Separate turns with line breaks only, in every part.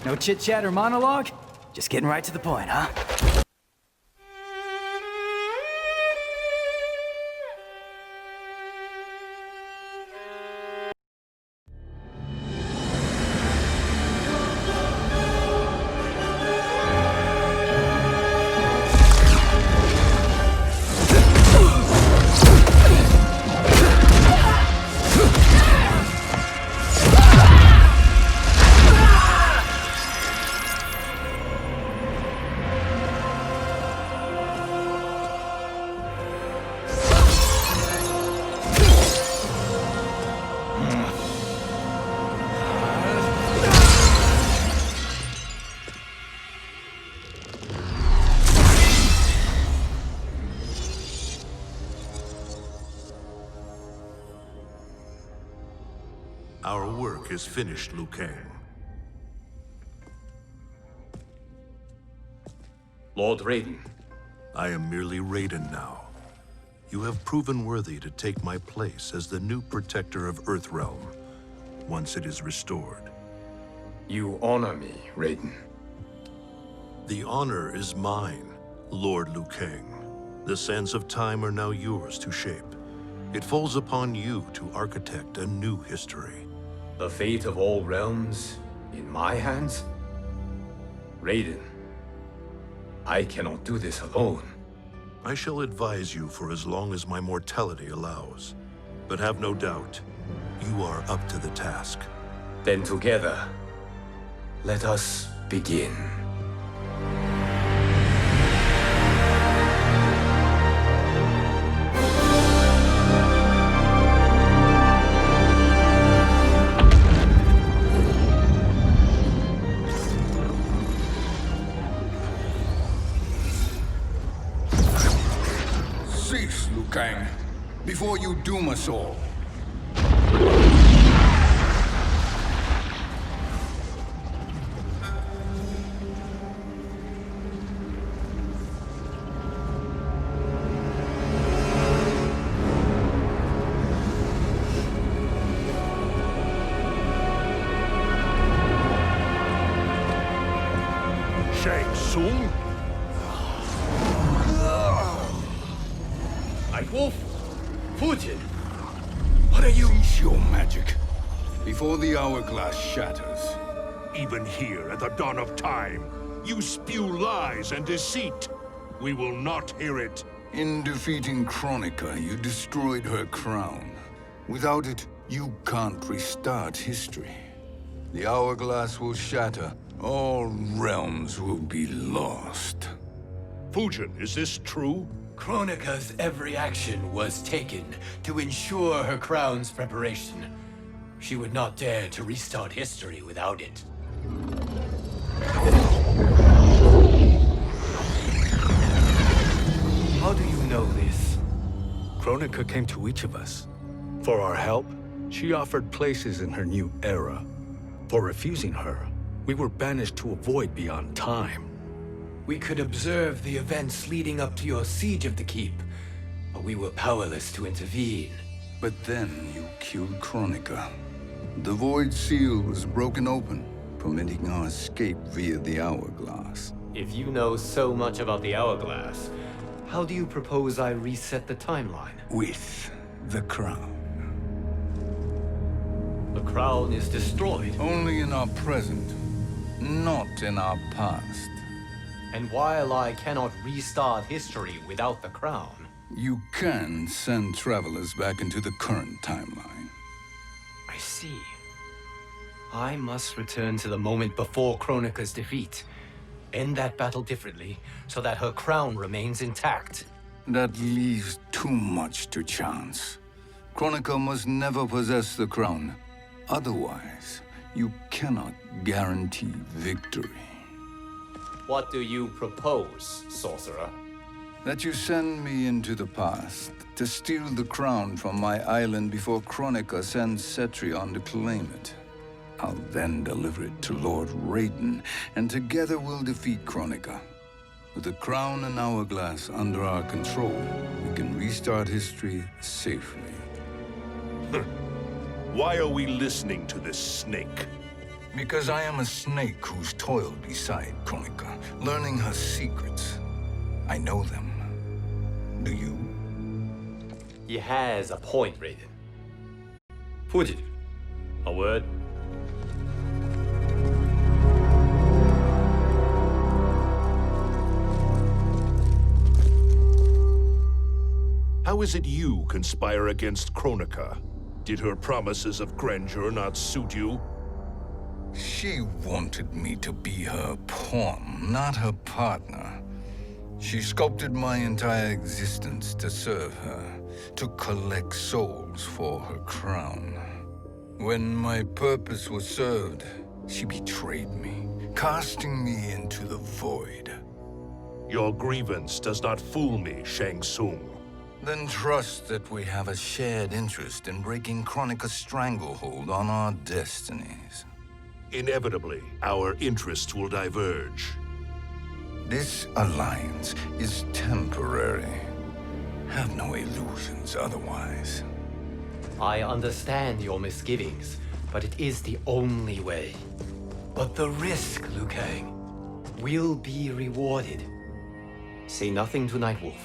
No chit-chat or monologue? Just getting right to the point, huh?
Our work is finished, Liu Kang.
Lord Raiden.
I am merely Raiden now. You have proven worthy to take my place as the new protector of Earthrealm, once it is restored.
You honor me, Raiden.
The honor is mine, Lord Liu Kang. The sands of time are now yours to shape. It falls upon you to architect a new history.
The fate of all realms in my hands? Raiden, I cannot do this alone.
I shall advise you for as long as my mortality allows. But have no doubt, you are up to the task.
Then together, let us begin.
Cease, Liu Kang, before you doom us all.
Shang Tsung?
Nightwolf? Fujin? What are you?
Cease your magic, before the hourglass shatters.
Even here at the dawn of time, you spew lies and deceit. We will not hear it.
In defeating Kronika, you destroyed her crown. Without it, you can't restart history. The hourglass will shatter. All realms will be lost.
Fujin, is this true?
Kronika's every action was taken to ensure her crown's preparation. She would not dare to restart history without it. How do you know this?
Kronika came to each of us. For our help, she offered places in her new era. For refusing her, we were banished to a void beyond time.
We could observe the events leading up to your siege of the keep, but we were powerless to intervene.
But then you killed Kronika. The Void Seal was broken open, permitting our escape via the hourglass.
If you know so much about the hourglass, how do you propose I reset the timeline?
With the crown.
The crown is destroyed.
Only in our present, not in our past.
And while I cannot restart history without the crown,
You can send travelers back into the current timeline.
I see. I must return to the moment before Kronika's defeat. End that battle differently, so that her crown remains intact.
That leaves too much to chance. Kronika must never possess the crown. Otherwise, you cannot guarantee victory.
What do you propose, sorcerer?
That you send me into the past to steal the crown from my island before Kronika sends Cetrion to claim it. I'll then deliver it to Lord Raiden, and together we'll defeat Kronika. With the crown and hourglass under our control, we can restart history safely.
Why are we listening to this snake?
Because I am a snake who's toiled beside Kronika, learning her secrets. I know them. Do you?
He has a point, Raiden. Fujin, a word?
How is it you conspire against Kronika? Did her promises of grandeur not suit you?
She wanted me to be her pawn, not her partner. She sculpted my entire existence to serve her, to collect souls for her crown. When my purpose was served, she betrayed me, casting me into the void.
Your grievance does not fool me, Shang Tsung.
Then trust that we have a shared interest in breaking Kronika's stranglehold on our destinies.
Inevitably, our interests will diverge.
This alliance is temporary. Have no illusions otherwise.
I understand your misgivings, but it is the only way. But the risk, Liu Kang, will be rewarded. Say nothing to Nightwolf.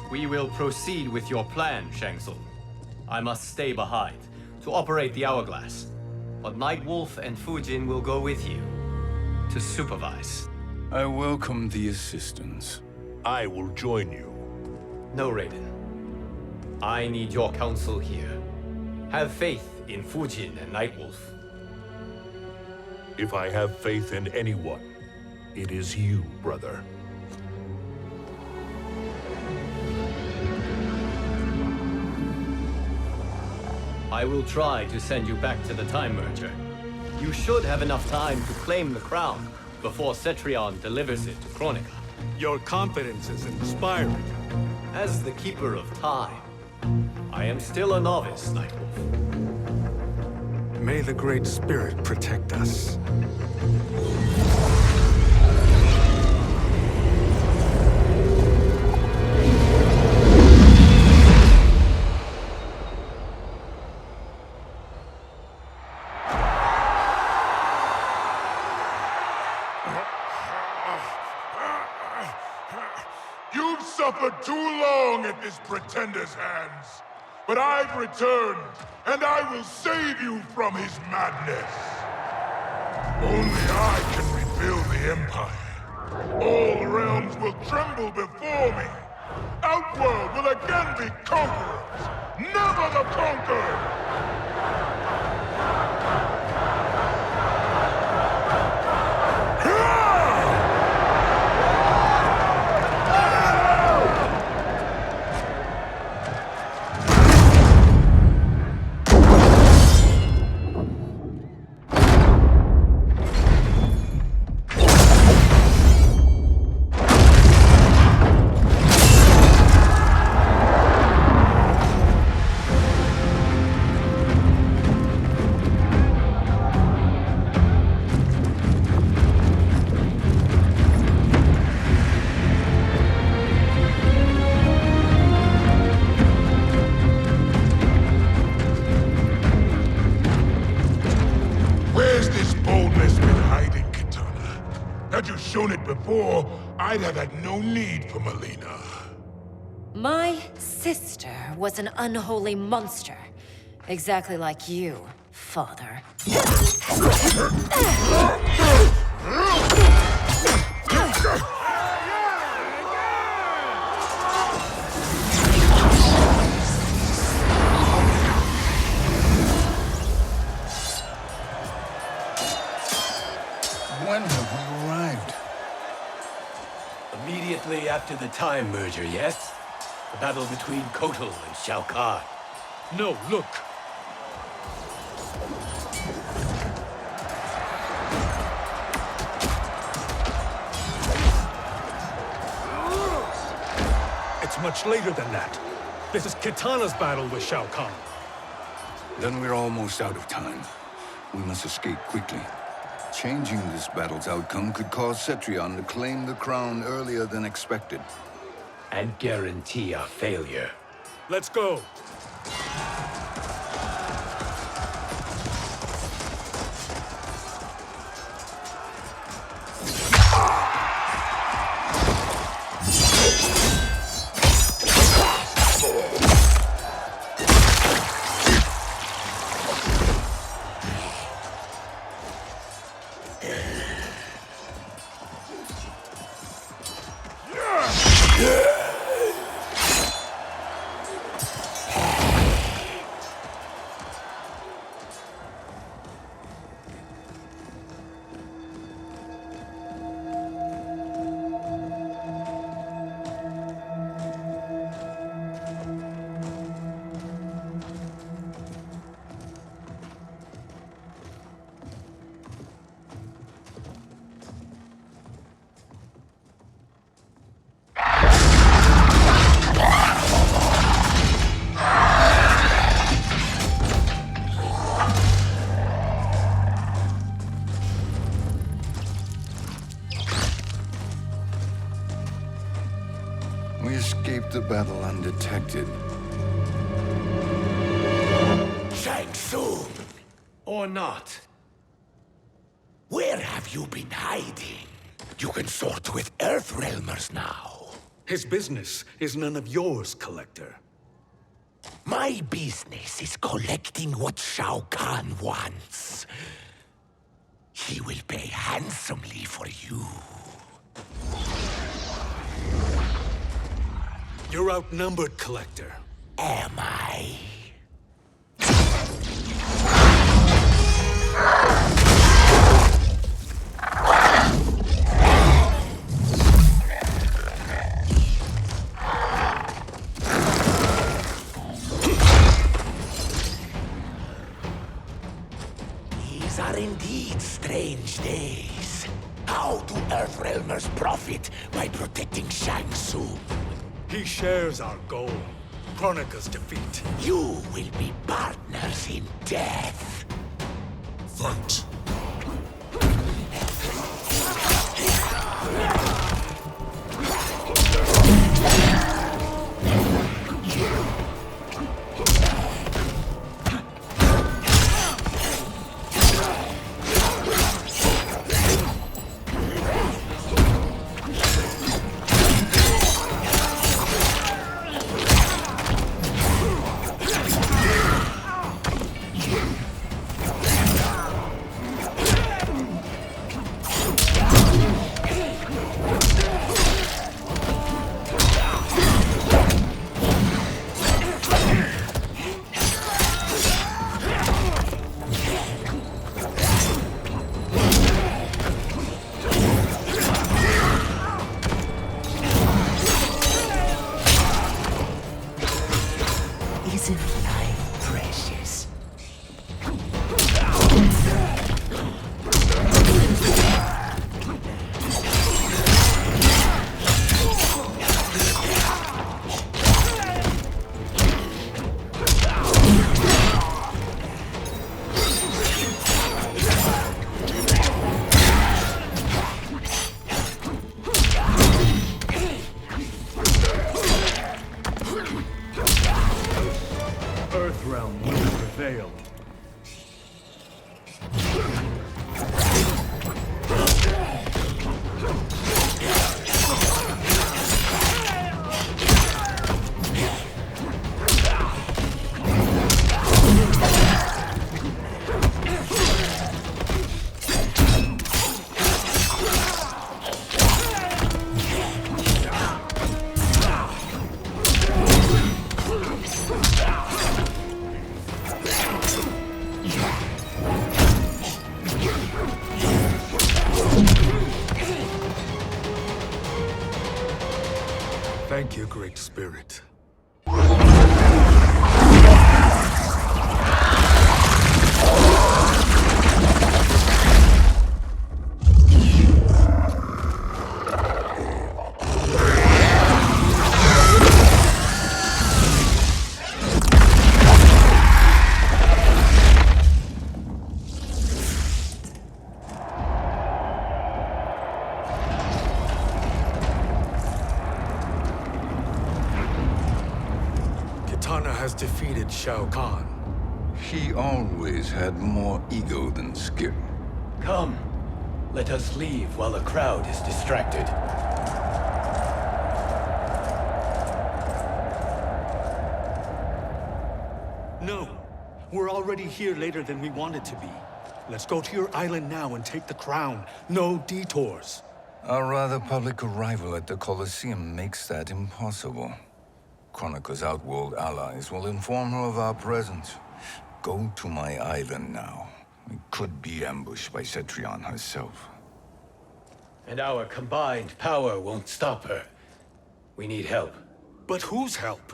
We will proceed with your plan, Shang Tsung. I must stay behind to operate the hourglass. But Nightwolf and Fujin will go with you to supervise.
I welcome the assistance.
I will join you.
No, Raiden. I need your counsel here. Have faith in Fujin and Nightwolf.
If I have faith in anyone, it is you, brother.
I will try to send you back to the Time Merger. You should have enough time to claim the crown before Cetrion delivers it to Kronika.
Your confidence is inspiring.
As the Keeper of Time, I am still a novice, Nightwolf.
May the Great Spirit protect us.
You've suffered too long at this pretender's hands. But I've returned, and I will save you from his madness. Only I can rebuild the Empire. All realms will tremble before me. Outworld will again be conquerors, never the conquered! Shown it before, I'd have had no need for Melina.
My sister was an unholy monster. Exactly like you, father.
When have we arrived?
Immediately after the Time Merger, yes? The battle between Kotal and Shao Kahn.
No, look! It's much later than that. This is Kitana's battle with Shao Kahn.
Then we're almost out of time. We must escape quickly. Changing this battle's outcome could cause Cetrion to claim the crown earlier than expected.
and guarantee our failure.
Let's go.
We escaped the battle undetected.
Shang Tsung,
Or not.
where have you been hiding? You can sort with Earthrealmers now.
His business is none of yours, Collector.
My business is collecting what Shao Kahn wants. He will pay handsomely for you.
You're outnumbered, Collector.
Am I? These are indeed strange days. How do Earthrealmers profit by protecting Shang Tsung?
He shares our goal. Kronika's defeat.
You will be partners in death.
Fight.
Isn't life precious?
Earthrealm will prevail. Thank you, Great Spirit. defeated Shao Kahn.
He always had more ego than skill.
Come, let us leave while the crowd is distracted.
No, we're already here later than we wanted to be. Let's go to your island now and take the crown. No detours.
Our rather public arrival at the Colosseum makes that impossible. Kronika's outworld allies will inform her of our presence. Go to my island now. We could be ambushed by Cetrion herself.
And our combined power won't stop her. We need help.
But whose help?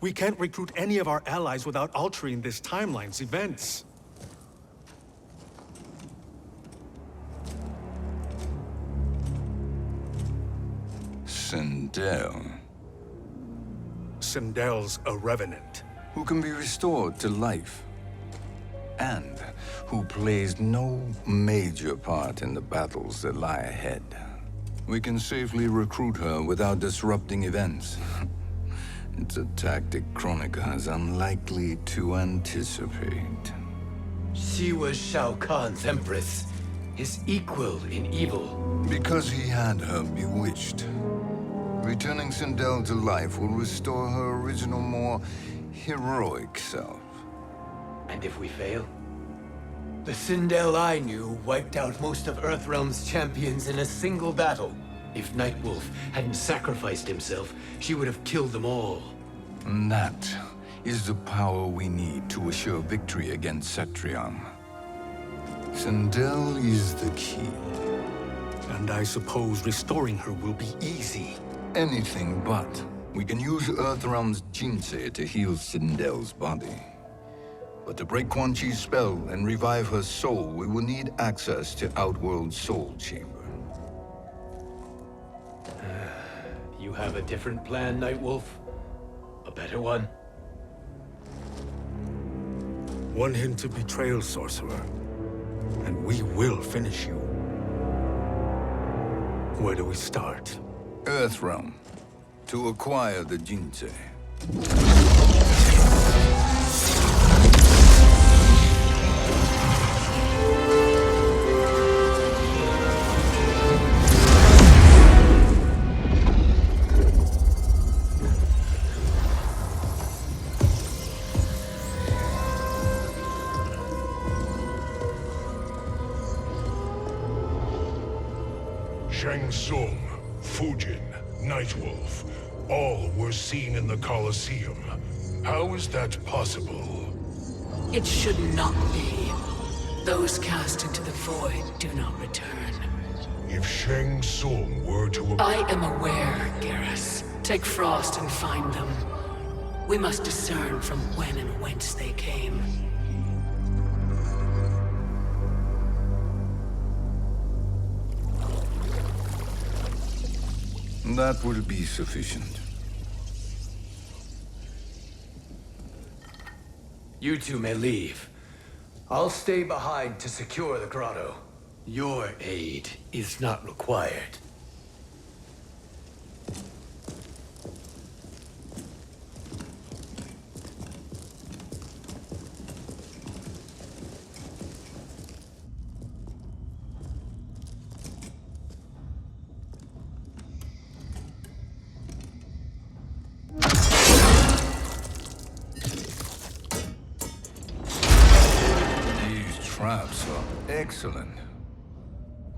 We can't recruit any of our allies without altering this timeline's events.
Sindel,
Sindel's a revenant.
who can be restored to life, and who plays no major part in the battles that lie ahead. We can safely recruit her without disrupting events. It's a tactic Kronika is unlikely to anticipate.
She was Shao Kahn's empress, his equal in evil.
Because he had her bewitched. Returning Sindel to life will restore her original, more heroic self.
And if we fail? The Sindel I knew wiped out most of Earthrealm's champions in a single battle. If Nightwolf hadn't sacrificed himself, she would have killed them all.
And that is the power we need to assure victory against Cetrion. Sindel is the key.
And I suppose restoring her will be easy.
Anything but. We can use Earthrealms Jinsei to heal Sindel's body. But to break Quan Chi's spell and revive her soul, we will need access to Outworld's Soul Chamber.
You have a different plan, Nightwolf? A better one?
One hint of betrayal, sorcerer, and we will finish you. Where do we start?
Earthrealm. To acquire the Jinsei.
Shang Tsung, Fujin, Nightwolf, all were seen in the Colosseum. How is that possible?
It should not be. Those cast into the void do not return.
If Shang Tsung were to...
I am aware, Garrus. Take Frost and find them. We must discern from when and whence they came.
That will be sufficient.
You two may leave. I'll stay behind to secure the grotto. Your aid is not required.
Traps are excellent.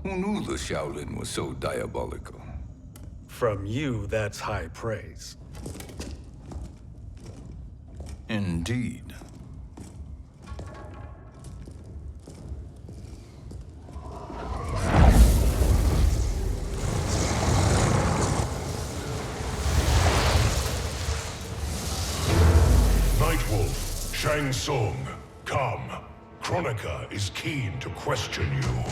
Who knew the Shaolin was so diabolical?
From you, that's high praise.
Indeed.
Nightwolf, Shang Tsung, come. Kronika is keen to question you.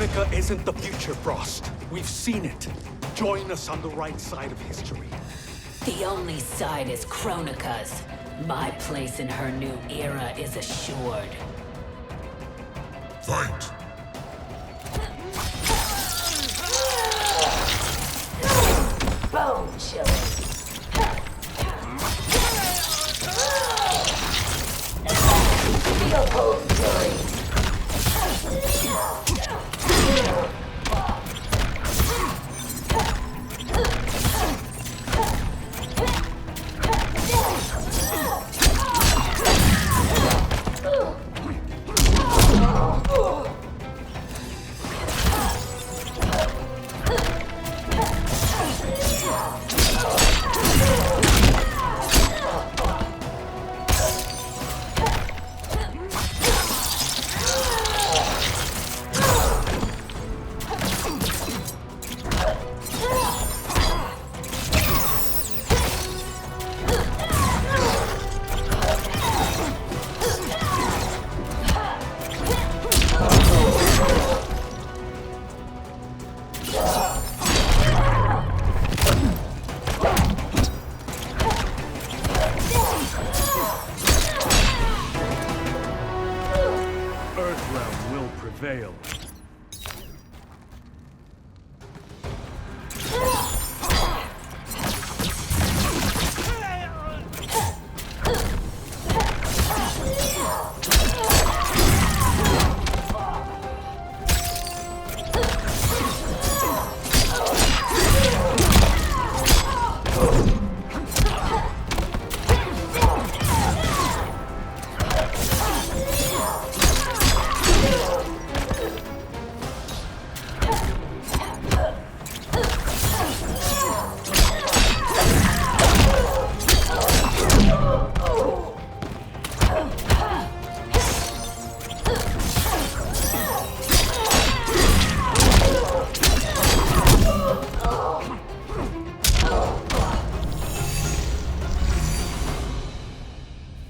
Kronika isn't the future, Frost. We've seen it. Join us on the right side of history.
The only side is Kronika's. My place in her new era is assured.
Fight!
Bone chilling. Feel cold fury.
Earthrealm will prevail.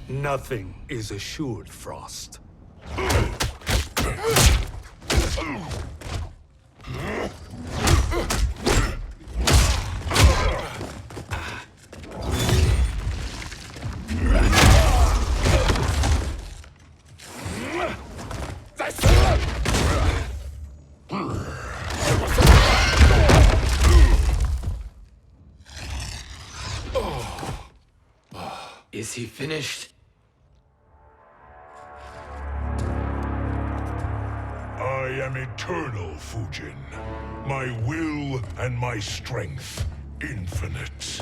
Nothing is assured, Frost.
Is he finished?
I am eternal, Fujin. My will and my strength, infinite.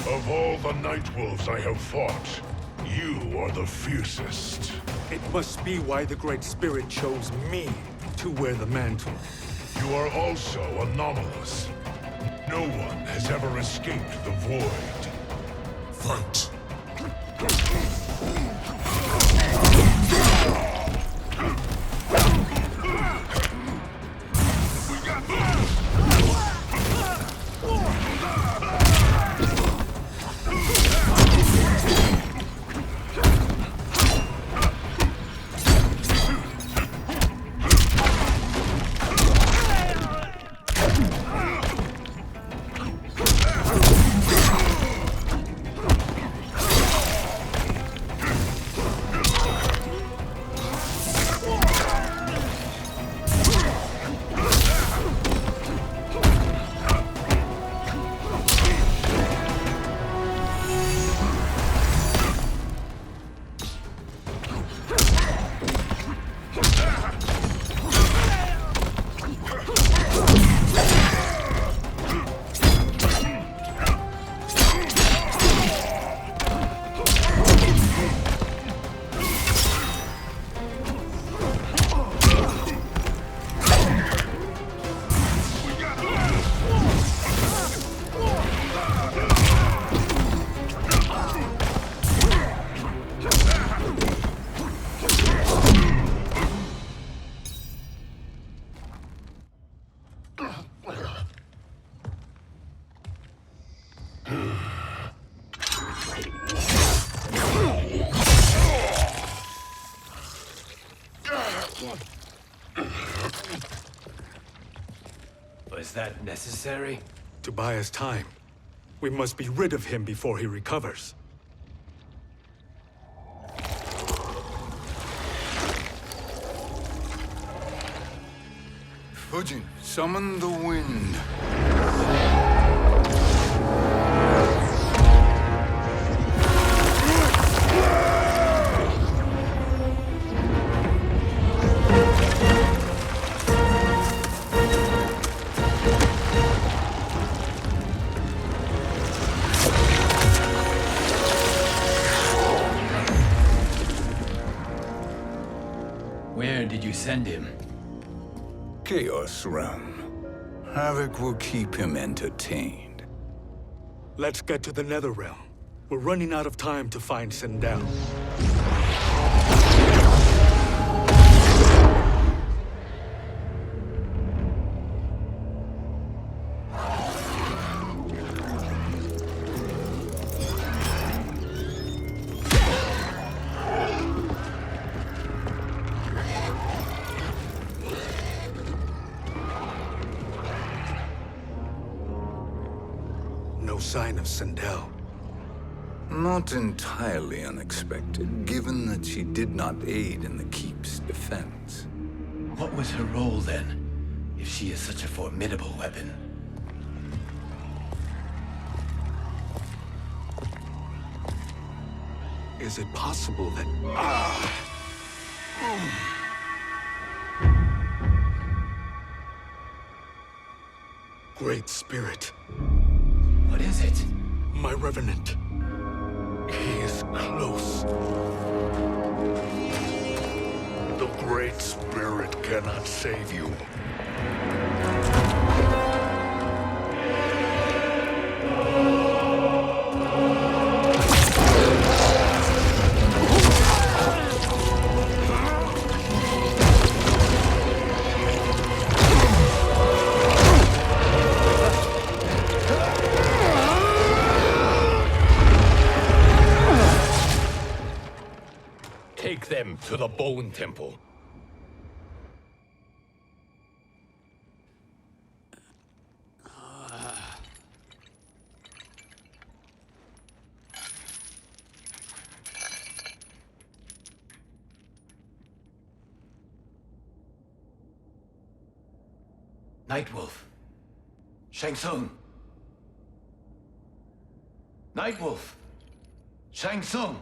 Of all the Nightwolves I have fought, you are the fiercest.
It must be why the Great Spirit chose me to wear the mantle.
You are also anomalous. No one has ever escaped the void. Fight!
Was that necessary?
To buy us time. We must be rid of him before he recovers.
Fujin, summon the wind.
Where did you send him?
Chaos Realm. Havoc will keep him entertained.
Let's get to the Netherrealm. We're running out of time to find Sindel. No sign of Sindel.
Not entirely unexpected, given that she did not aid in the Keep's defense.
What was her role then, if she is such a formidable weapon?
Is it possible that... Great Spirit.
What is it?
My Revenant. He is close.
The Great Spirit cannot save you.
Take them to the Bone Temple.
Nightwolf. Shang Tsung. Nightwolf. Shang Tsung.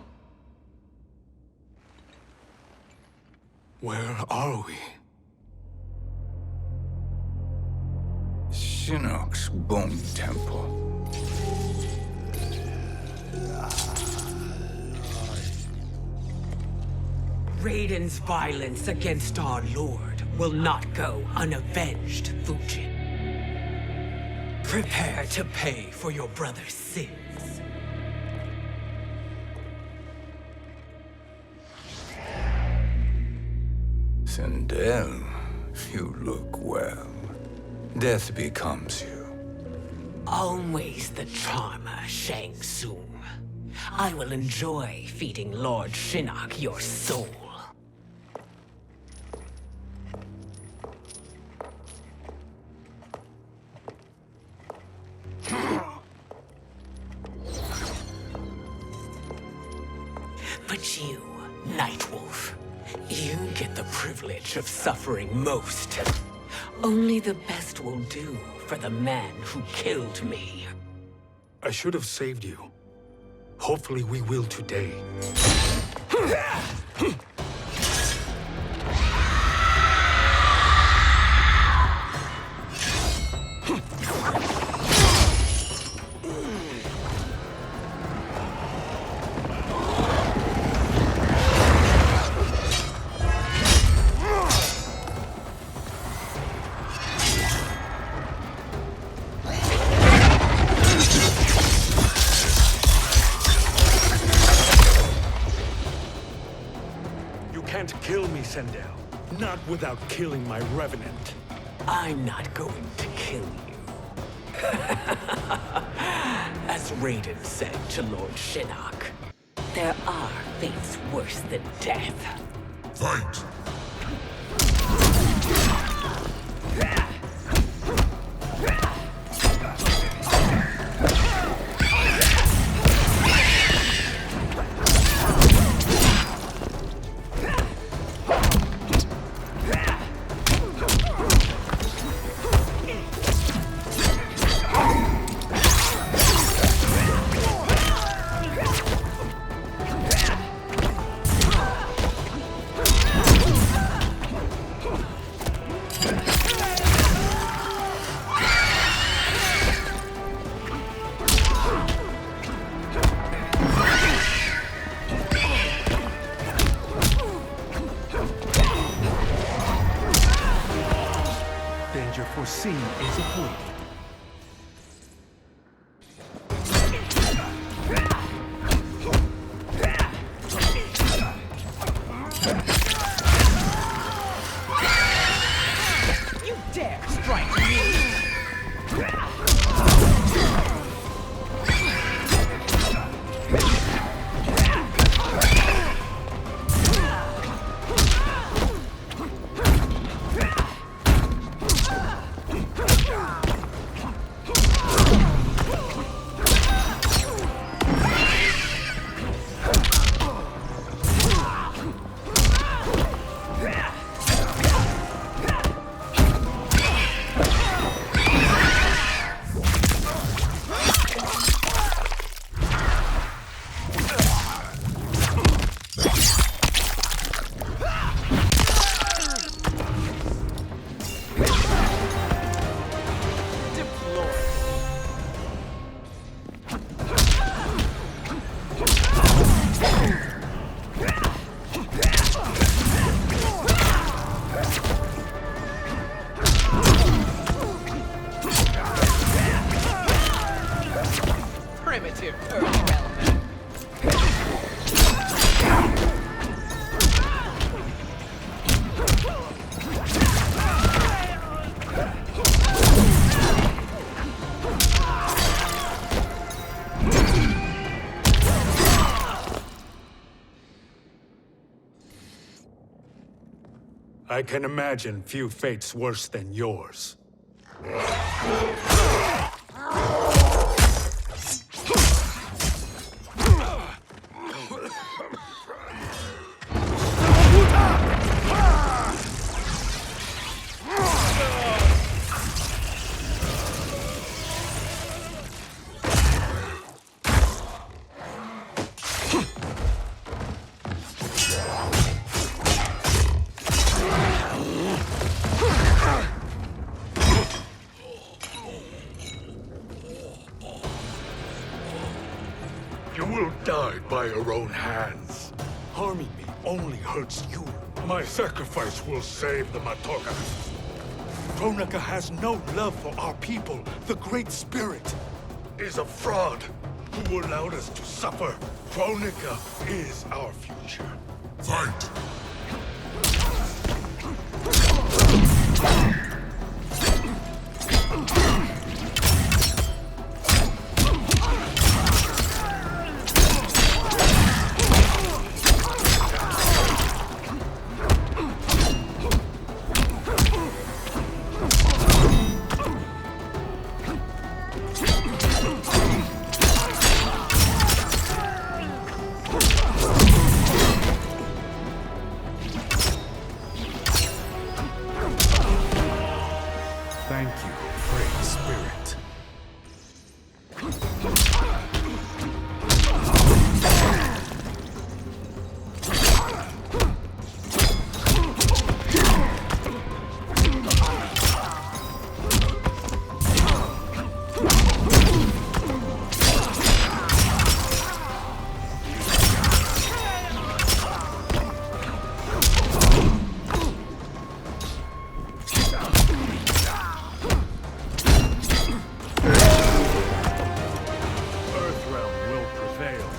Where are we?
Shinnok's Bone Temple.
Raiden's violence against our lord will not go unavenged, Fujin. Prepare to pay for your brother's sins.
Sindel, you look well. Death becomes you.
Always the charmer, Shang Tsung. I will enjoy feeding Lord Shinnok your soul. But you, Nightwolf, you get the privilege of suffering most. Only the best will do for the man who killed me.
I should have saved you. Hopefully we will today. Kill me, Sindel. Not without killing my Revenant.
I'm not going to kill you. As Raiden said to Lord Shinnok, there are fates worse than death.
Fight!
danger foreseen is avoided.
You dare strike me! Primitive Earthrealm.
I can imagine few fates worse than yours.
You will die by your own hands.
Harming me only hurts you.
My sacrifice will save the Matoga.
Kronika has no love for our people. The Great Spirit
Is a fraud who allowed us to suffer. Kronika is our future. Fight!
Thank you, Great Spirit. Earthrealm will prevail.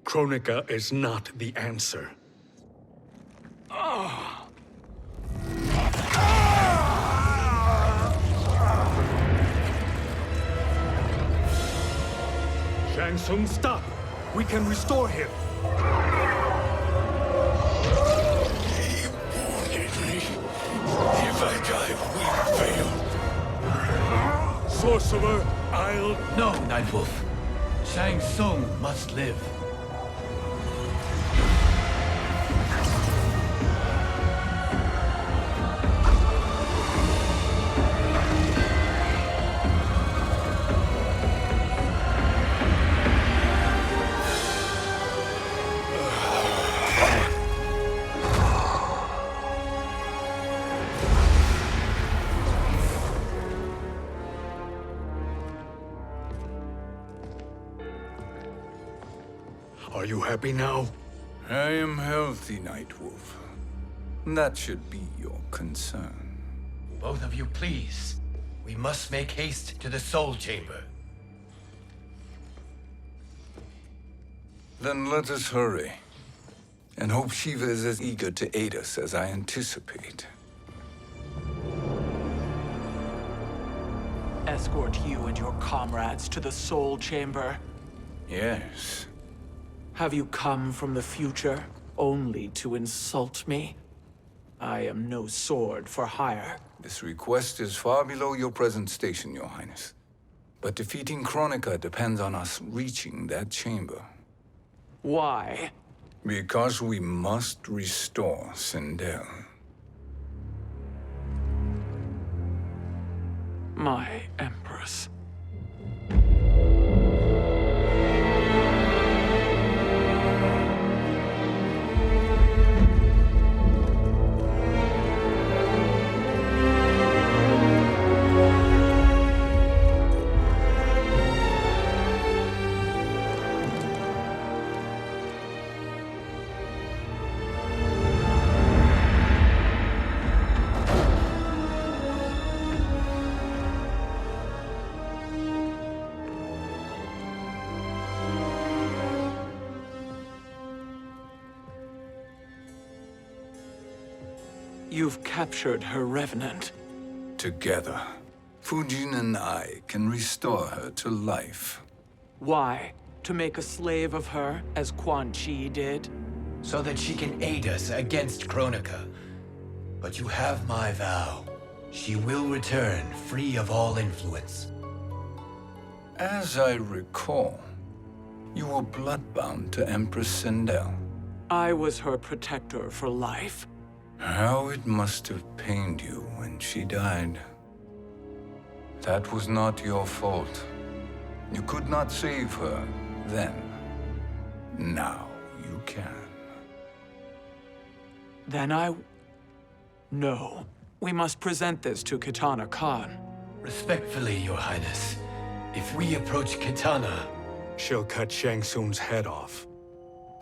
Kronika is not the answer. Shang Tsung, stop! We can restore him!
He wanted me. If I die, we fail.
Sorcerer, I'll...
No, Nightwolf. Shang Tsung must live.
Are you happy now?
I am healthy, Nightwolf. That should be your concern.
Both of you, please. We must make haste to the Soul Chamber.
Then let us hurry. And hope Sheeva is as eager to aid us as I anticipate.
Escort you and your comrades to the Soul Chamber.
Yes.
Have you come from the future only to insult me? I am no sword for hire.
This request is far below your present station, Your Highness. But defeating Kronika depends on us reaching that chamber.
Why?
Because we must restore Sindel.
My Empress. You've captured her revenant.
Together, Fujin and I can restore her to life.
Why? To make a slave of her, as Quan Chi did?
So that she can aid us against Kronika. But you have my vow. She will return free of all influence.
As I recall, you were bloodbound to Empress Sindel.
I was her protector for life.
How it must have pained you when she died. That was not your fault. You could not save her then. Now you can.
Then No. We must present this to Kitana Khan.
Respectfully, Your Highness, if we approach Kitana,
She'll cut Shang Tsung's head off.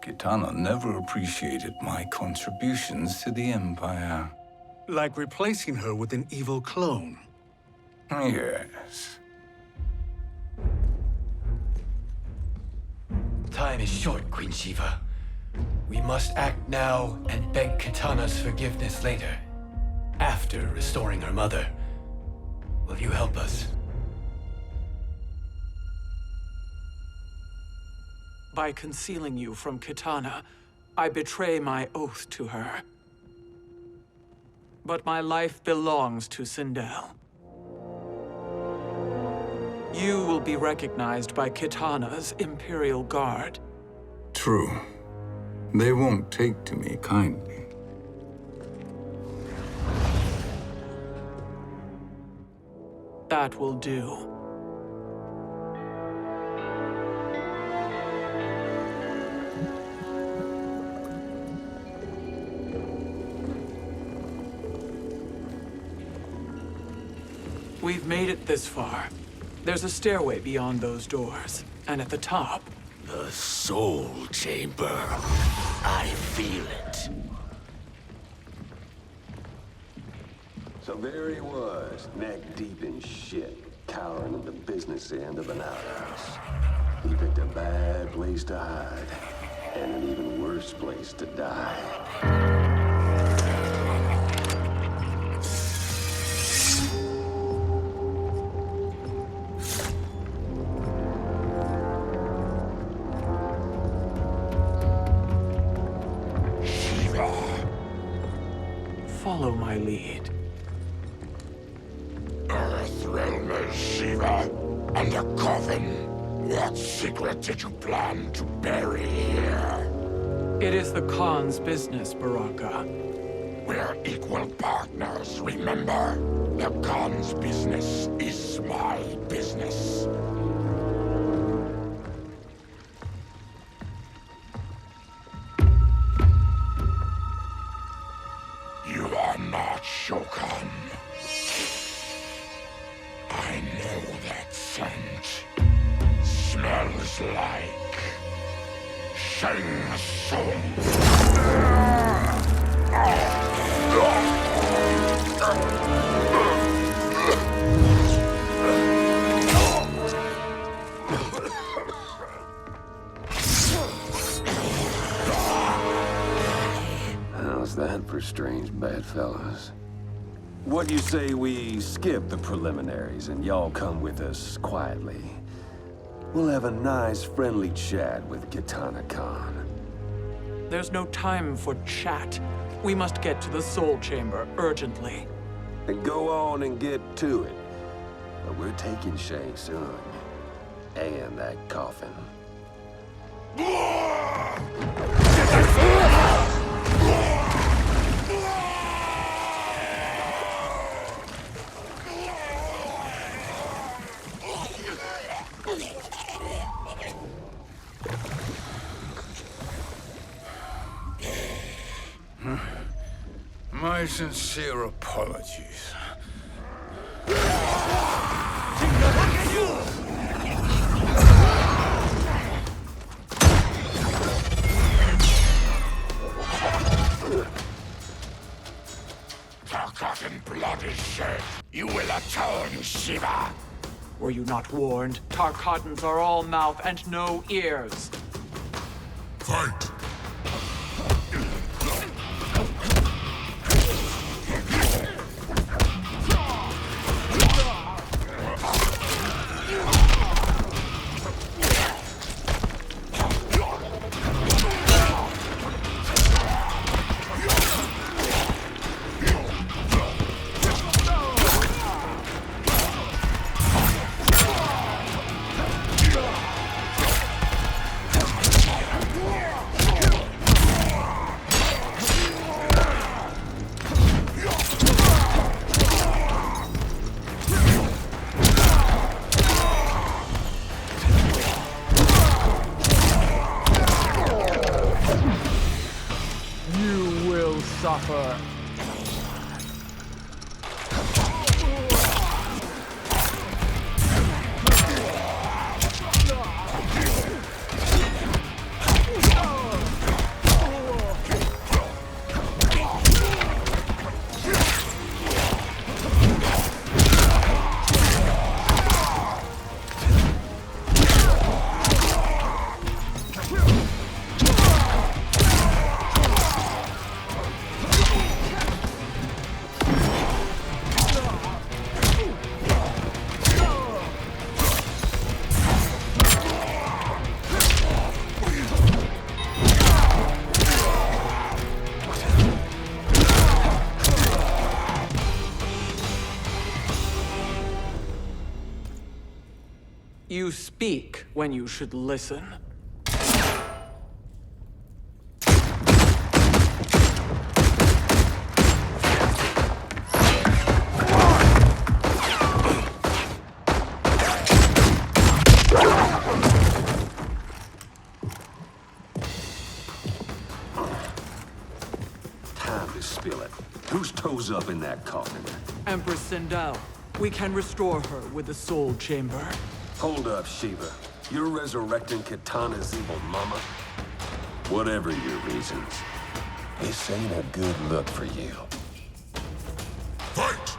Kitana never appreciated my contributions to the Empire.
Like replacing her with an evil clone.
Yes.
Time is short, Queen Sheeva. We must act now and beg Kitana's forgiveness later. After restoring her mother. Will you help us?
By concealing you from Kitana, I betray my oath to her. But my life belongs to Sindel. You will be recognized by Kitana's Imperial Guard.
True. They won't take to me kindly.
That will do. We've made it this far. There's a stairway beyond those doors, and at the top...
The Soul Chamber. I feel it.
So there he was, neck deep in shit, cowering at the business end of an outhouse. He picked a bad place to hide, and an even worse place to die.
Follow my lead.
Earthrealms Sheeva, and a coven. What secret did you plan to bury here?
It is the Khan's business, Baraka.
We're equal partners, remember? The Khan's business is my business. You are not Shao Kahn. I know that scent. Smells like
Shang Tsung.
How's that for strange bedfellows? What do you say we skip the preliminaries and y'all come with us quietly? We'll have a nice, friendly chat with Kitana Khan.
There's no time for chat. We must get to the Soul Chamber urgently.
Then go on and get to it. But we're taking Shang Tsung. And that coffin.
My sincere apologies.
Forgotten blood is shed. You will atone, Sheeva.
Were you not warned? Tarkatans are all mouth and no ears.
Fight!
Suffer. You speak when you should listen.
Time to spill it. Whose toes up in that coffin?
Empress Sindel. We can restore her with the Soul Chamber.
Hold up, Sheeva. You're resurrecting Kitana's evil mama? Whatever your reasons, this ain't a good look for you.
Fight!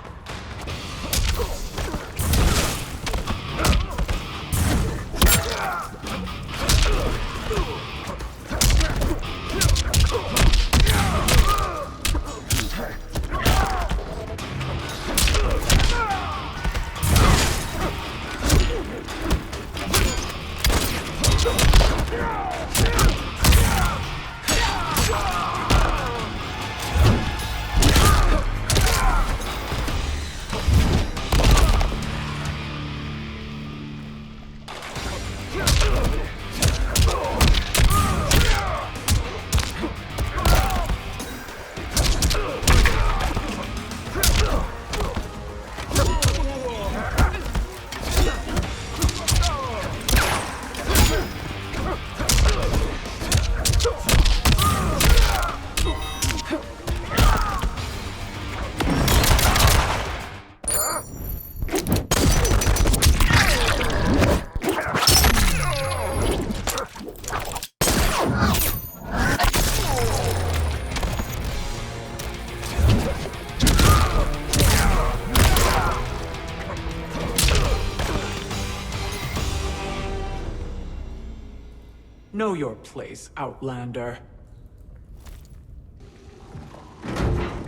know your place, Outlander.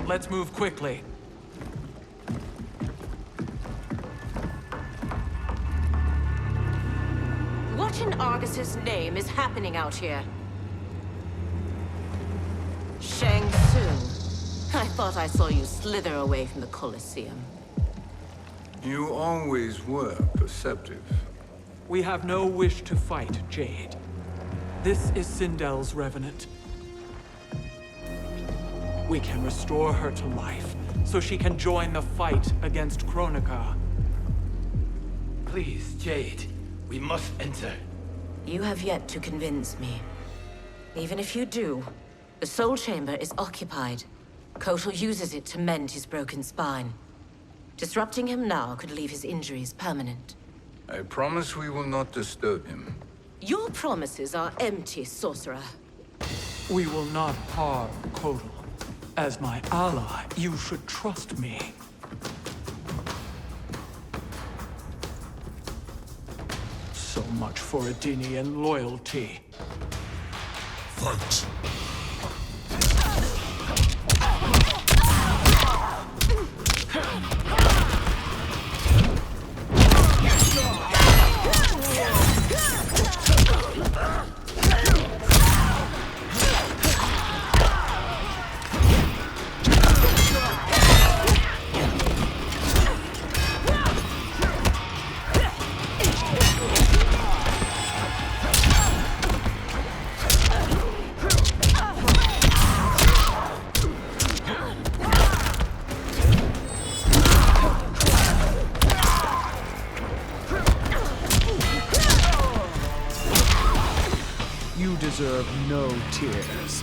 Let's move quickly.
What in Argus's name is happening out here? Shang Tsung. I thought I saw you slither away from the Colosseum.
You always were perceptive.
We have no wish to fight, Jade. This is Sindel's revenant. We can restore her to life, so she can join the fight against Kronika.
Please, Jade. We must enter.
You have yet to convince me. Even if you do, the Soul Chamber is occupied. Kotal uses it to mend his broken spine. Disrupting him now could leave his injuries permanent.
I promise we will not disturb him.
Your promises are empty, sorcerer.
We will not harm Kotal. As my ally, you should trust me. So much for Adenian loyalty.
Fight!
You deserve no tears.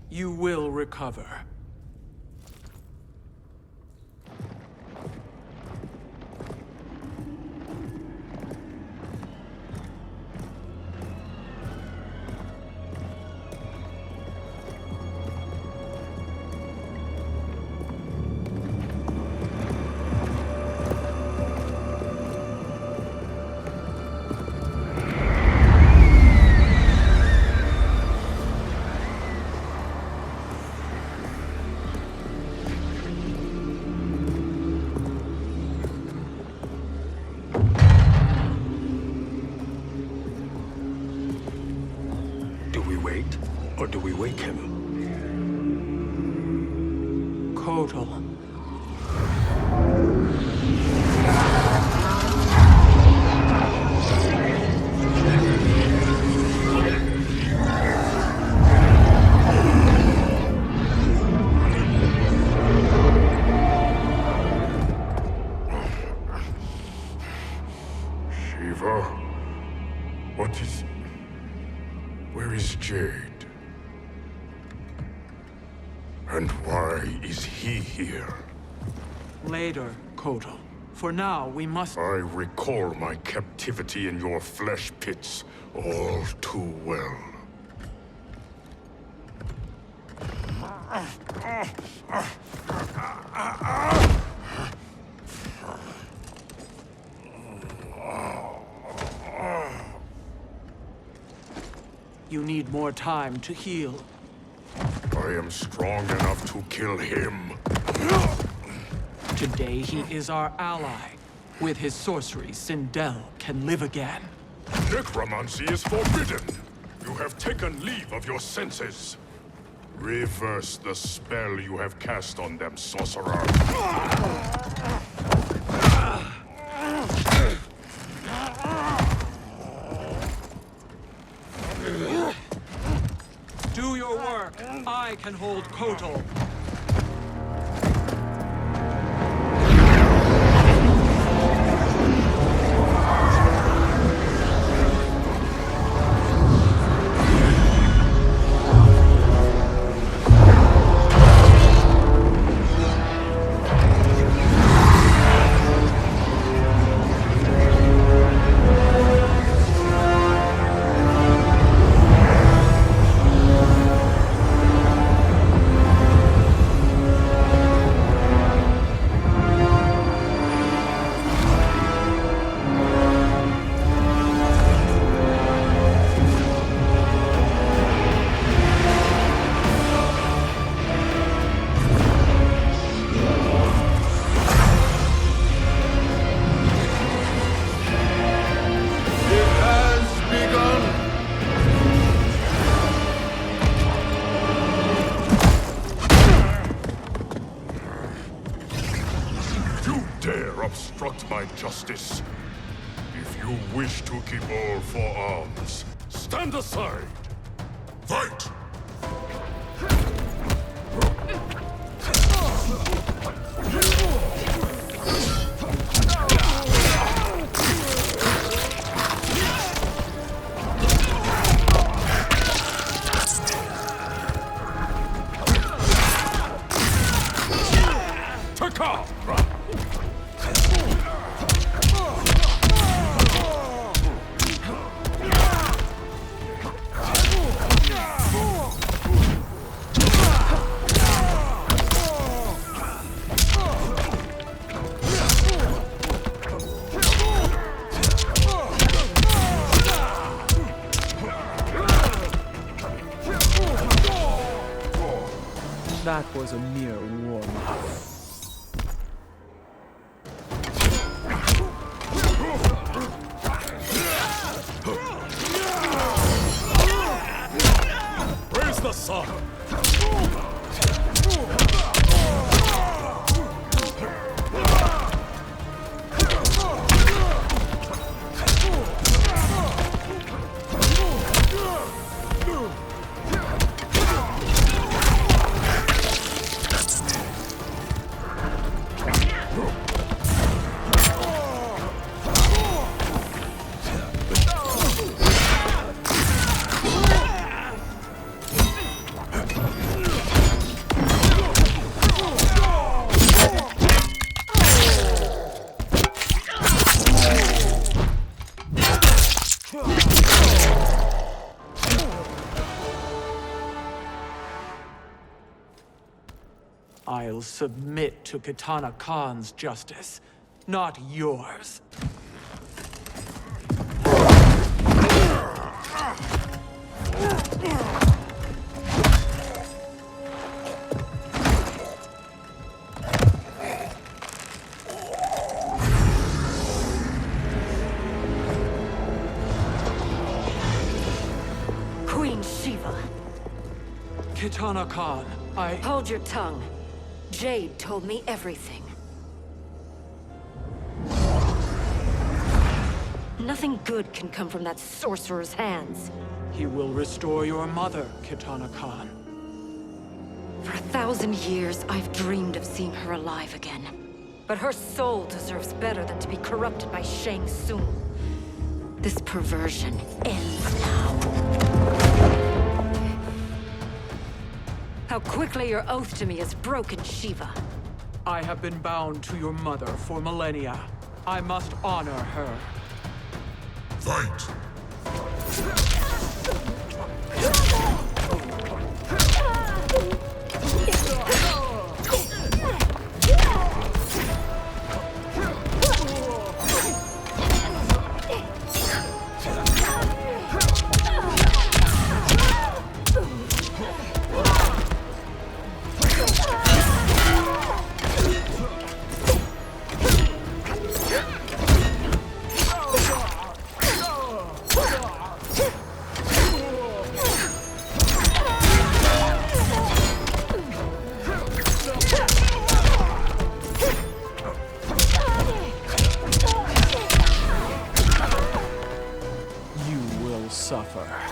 You will recover.
Or do we wake him?
Kotal.
Sheeva? What is... Where is Jade? And why is he here?
Later, Kotal. For now, we must...
I recall my captivity in your flesh pits all too well.
You need more time to heal.
I am strong enough to kill him.
Today he is our ally. With his sorcery, Sindel can live again.
Necromancy is forbidden. You have taken leave of your senses. Reverse the spell you have cast on them, sorcerer.
Do your work. I can hold Kotal.
dare obstruct my justice? If you wish to keep all four arms, stand aside! Fight!
That was a mere warm-up.
Praise the sun!
I'll submit to Kitana Khan's justice, not yours.
Queen Sheeva.
Kitana Khan,
Hold your tongue. Jade told me everything. Nothing good can come from that sorcerer's hands.
He will restore your mother, Kitana Khan.
For 1,000 years, I've dreamed of seeing her alive again. But her soul deserves better than to be corrupted by Shang Tsung. This perversion ends now. How quickly your oath to me is broken, Sheeva.
I have been bound to your mother for millennia. I must honor her.
Fight!
Suffer.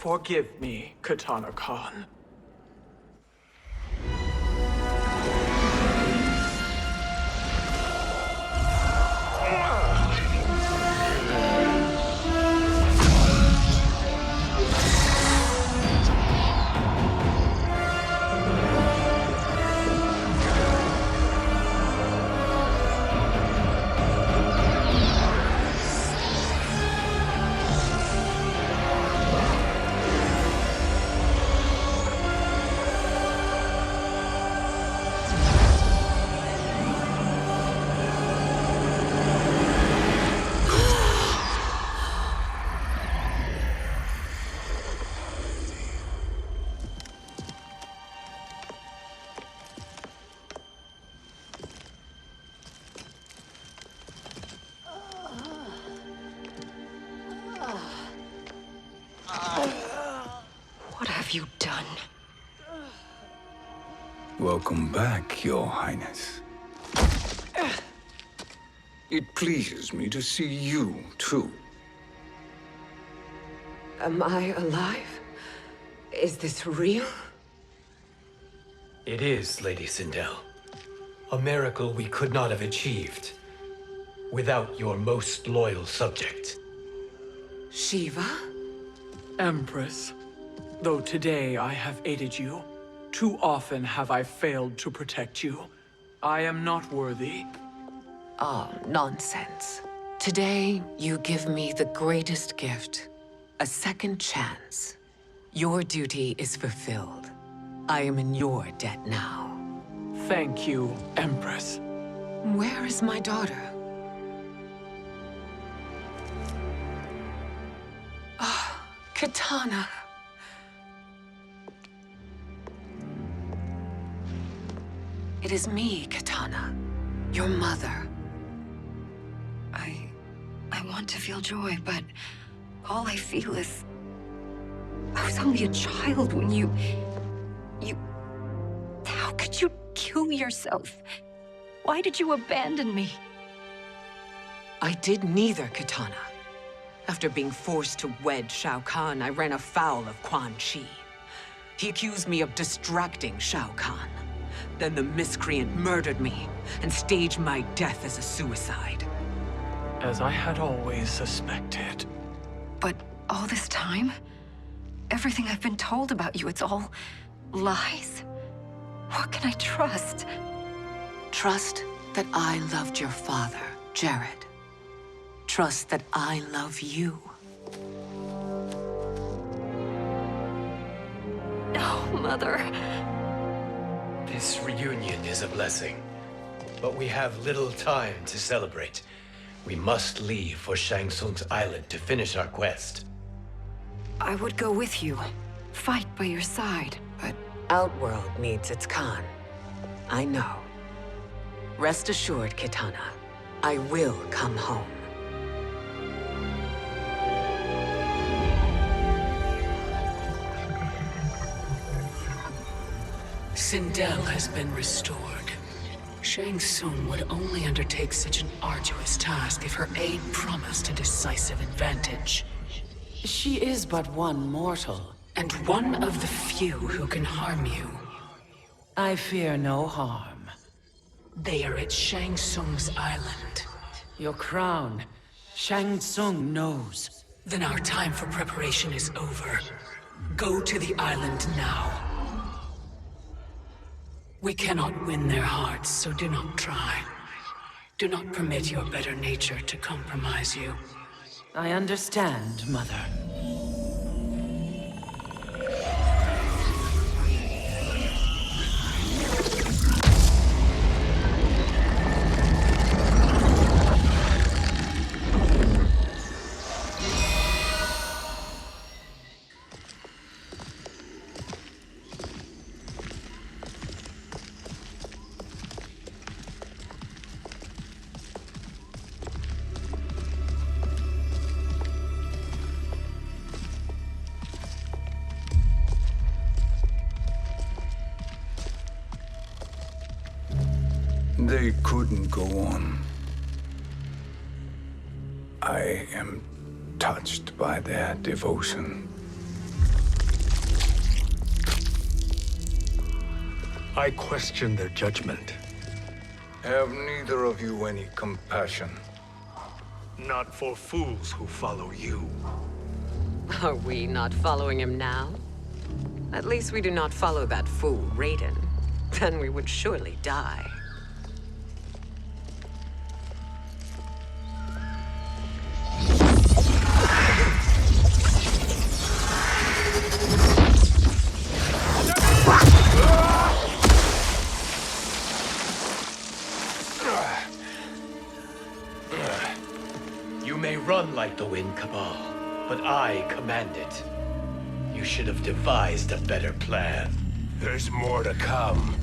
Forgive me, Kitana Khan.
have you done?
Welcome back, Your Highness. It pleases me to see you, too.
Am I alive? Is this real?
It is, Lady Sindel. A miracle we could not have achieved without your most loyal subject.
Sheeva?
Empress, though today I have aided you, too often have I failed to protect you. I am not worthy.
Oh, nonsense. Today, you give me the greatest gift. A second chance. Your duty is fulfilled. I am in your debt now.
Thank you, Empress.
Where is my daughter? Ah, Katana. It is me, Katana. Your mother.
I want to feel joy, but all I feel is... I was only a child when you... How could you kill yourself? Why did you abandon me?
I did neither, Katana. After being forced to wed Shao Kahn, I ran afoul of Quan Chi. He accused me of distracting Shao Kahn. Then the miscreant murdered me and staged my death as a suicide.
As I had always suspected.
But all this time? Everything I've been told about you, it's all lies? What can I trust?
Trust that I loved your father, Jared. Trust that I love you.
No, Mother.
This reunion is a blessing, but we have little time to celebrate. We must leave for Shang Tsung's island to finish our quest.
I would go with you, fight by your side, but...
Outworld needs its Khan. I know. Rest assured, Katana. I will come home.
Sindel has been restored. Shang Tsung would only undertake such an arduous task if her aid promised a decisive advantage. She is but one mortal, and one of the few who can harm you. I fear no harm. They are at Shang Tsung's island. Your crown, Shang Tsung knows. Then our time for preparation is over. Go to the island now. We cannot win their hearts, so do not try. Do not permit your better nature to compromise you. I understand, Mother.
They couldn't go on. I am touched by their devotion.
I question their judgment.
Have neither of you any compassion?
Not for fools who follow you.
Are we not following him now? At least we do not follow that fool, Raiden. Then we would surely die.
You may run like the wind, Cabal, but I command it. You should have devised a better plan.
There's more to come.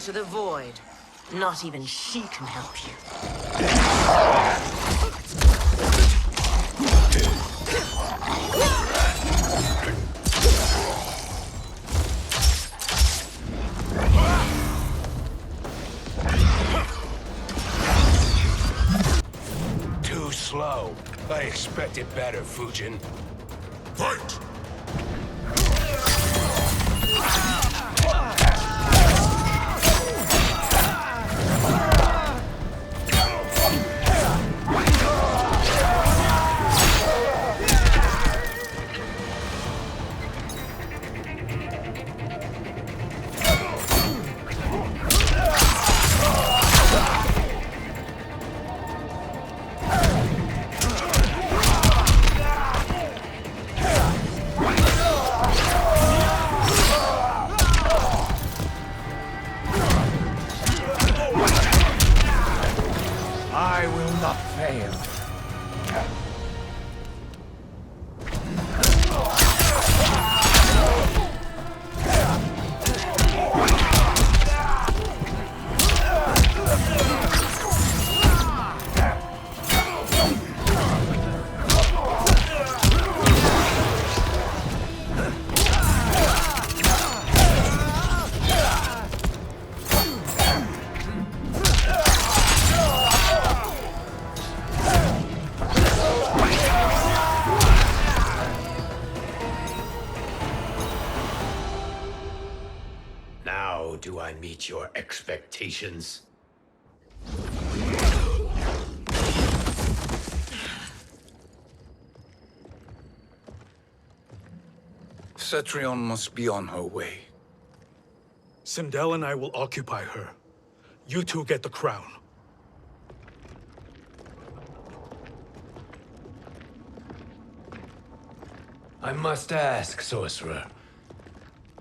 into the void. Not even she can help you.
Too slow. I expected better, Fujin.
Fight!
I will not fail.
Now do I meet your expectations?
Cetrion must be on her way.
Sindel and I will occupy her. You two get the crown.
I must ask, sorcerer.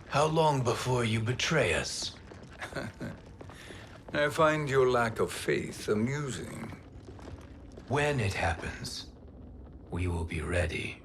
How long before you betray us?
I find your lack of faith amusing.
When it happens, we will be ready.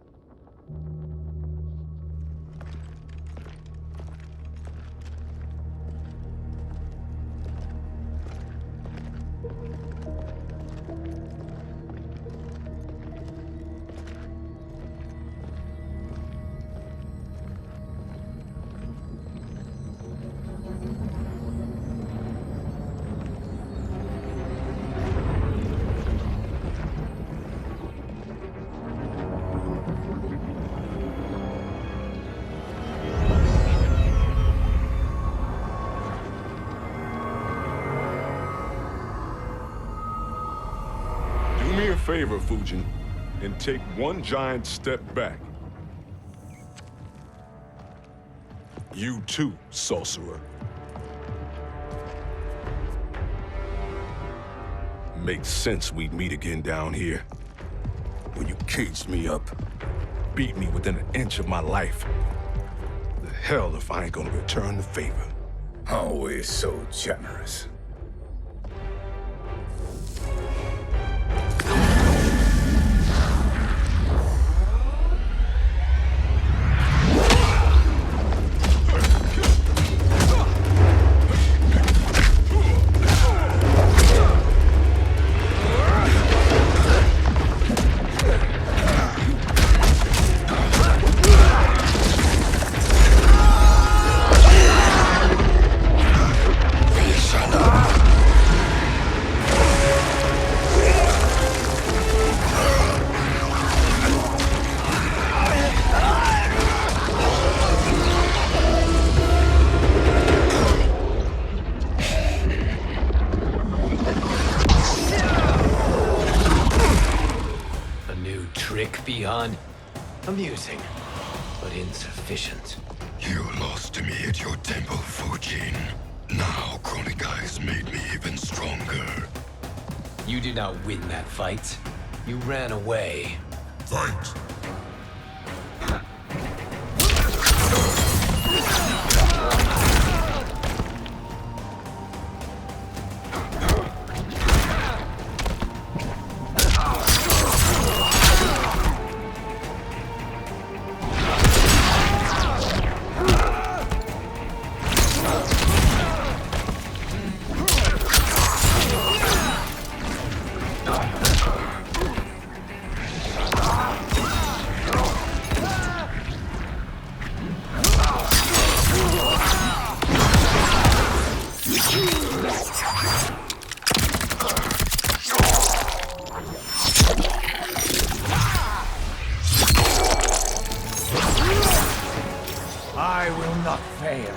Do me a favor, Fujin, and take one giant step back. You too, sorcerer. Makes sense we'd meet again down here. When you caged me up, beat me within an inch of my life. The hell if I ain't gonna return the favor.
Always so generous.
Beyond amusing, but insufficient.
You lost to me at your temple, Fujin. Now Kronika has made me even stronger.
You did not win that fight. You ran away.
Fight!
fail.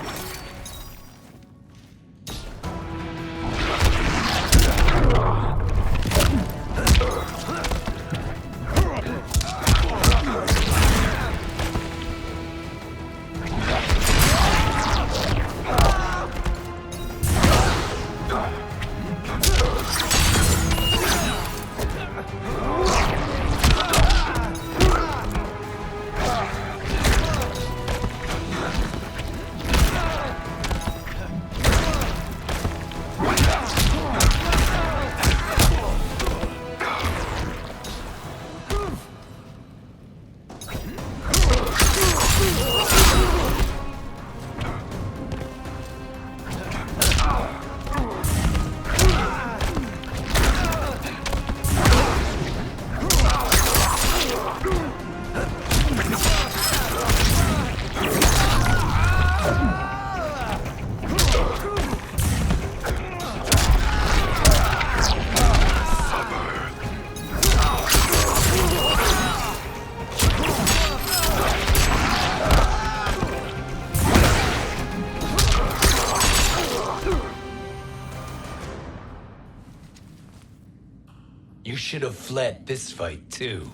You should have fled this fight, too.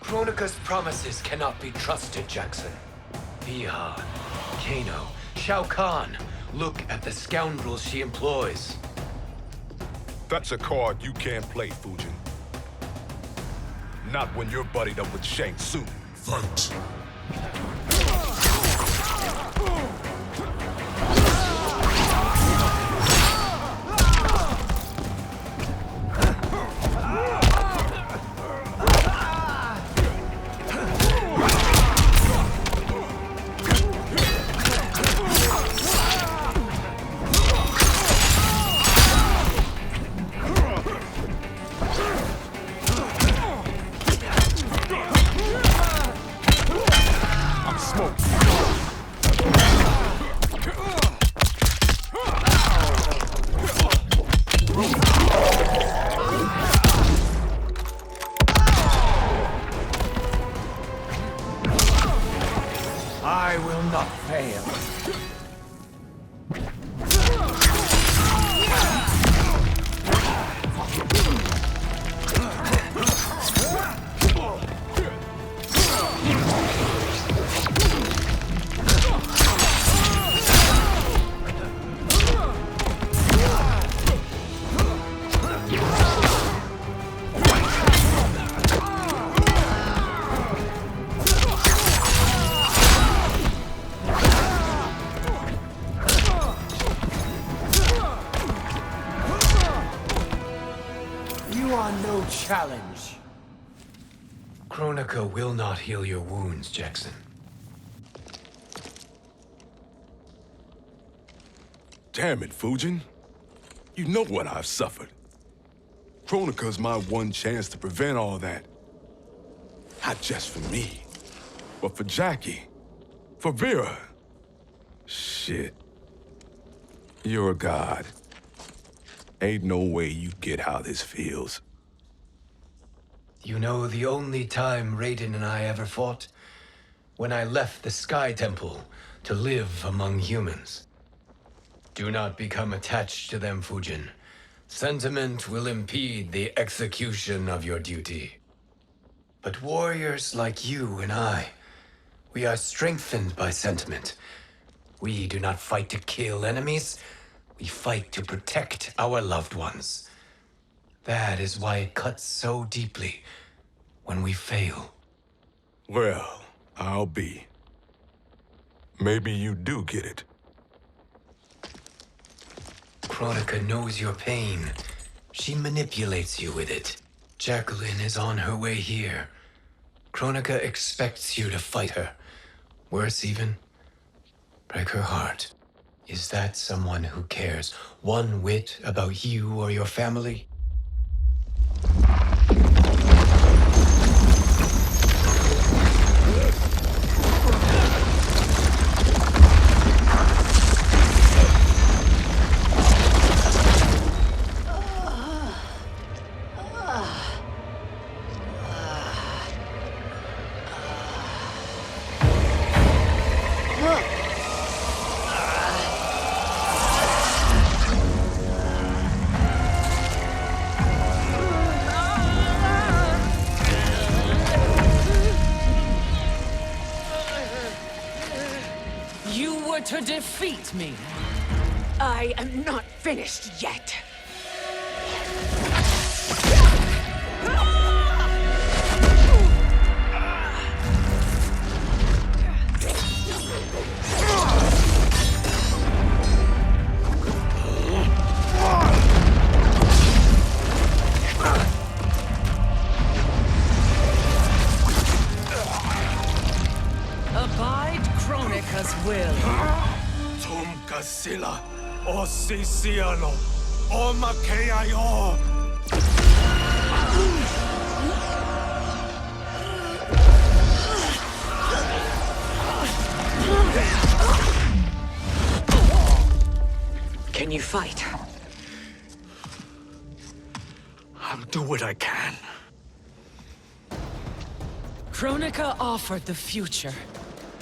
Kronika's promises cannot be trusted, Jackson. Bihan, Kano, Shao Kahn. Look at the scoundrels she employs.
That's a card you can't play, Fujin. Not when you're buddied up with Shang Tsung.
Fight!
I will not fail. No challenge.
Kronika will not heal your wounds, Jackson.
Damn it, Fujin. You know what I've suffered. Kronika's my one chance to prevent all that. Not just for me, but for Jackie, for Vera. Shit. You're a god. Ain't no way you get how this feels.
You know the only time Raiden and I ever fought? When I left the Sky Temple to live among humans. Do not become attached to them, Fujin. Sentiment will impede the execution of your duty. But warriors like you and I, we are strengthened by sentiment. We do not fight to kill enemies. We fight to protect our loved ones. That is why it cuts so deeply when we fail.
Well, I'll be. Maybe you do get it.
Kronika knows your pain. She manipulates you with it. Jacqueline is on her way here. Kronika expects you to fight her. Worse even, break her heart. Is that someone who cares one whit about you or your family?
To defeat me.
I am not finished yet.
Abide Kronika's will.
Sila, Osisiano, Omakeayo.
Can you fight?
I'll do what I can.
Kronika offered the future,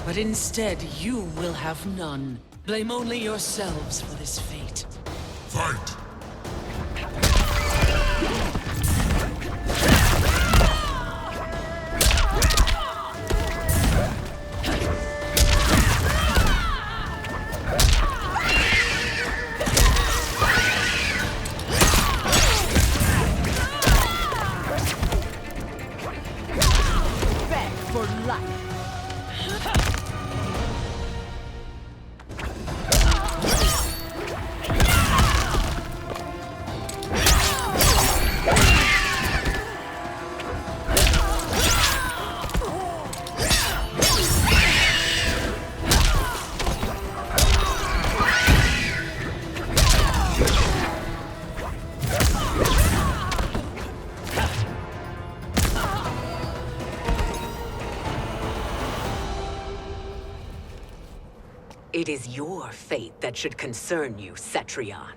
but instead you will have none. Blame only yourselves for this fate.
Fight!
For life. It is your fate that should concern you, Cetrion.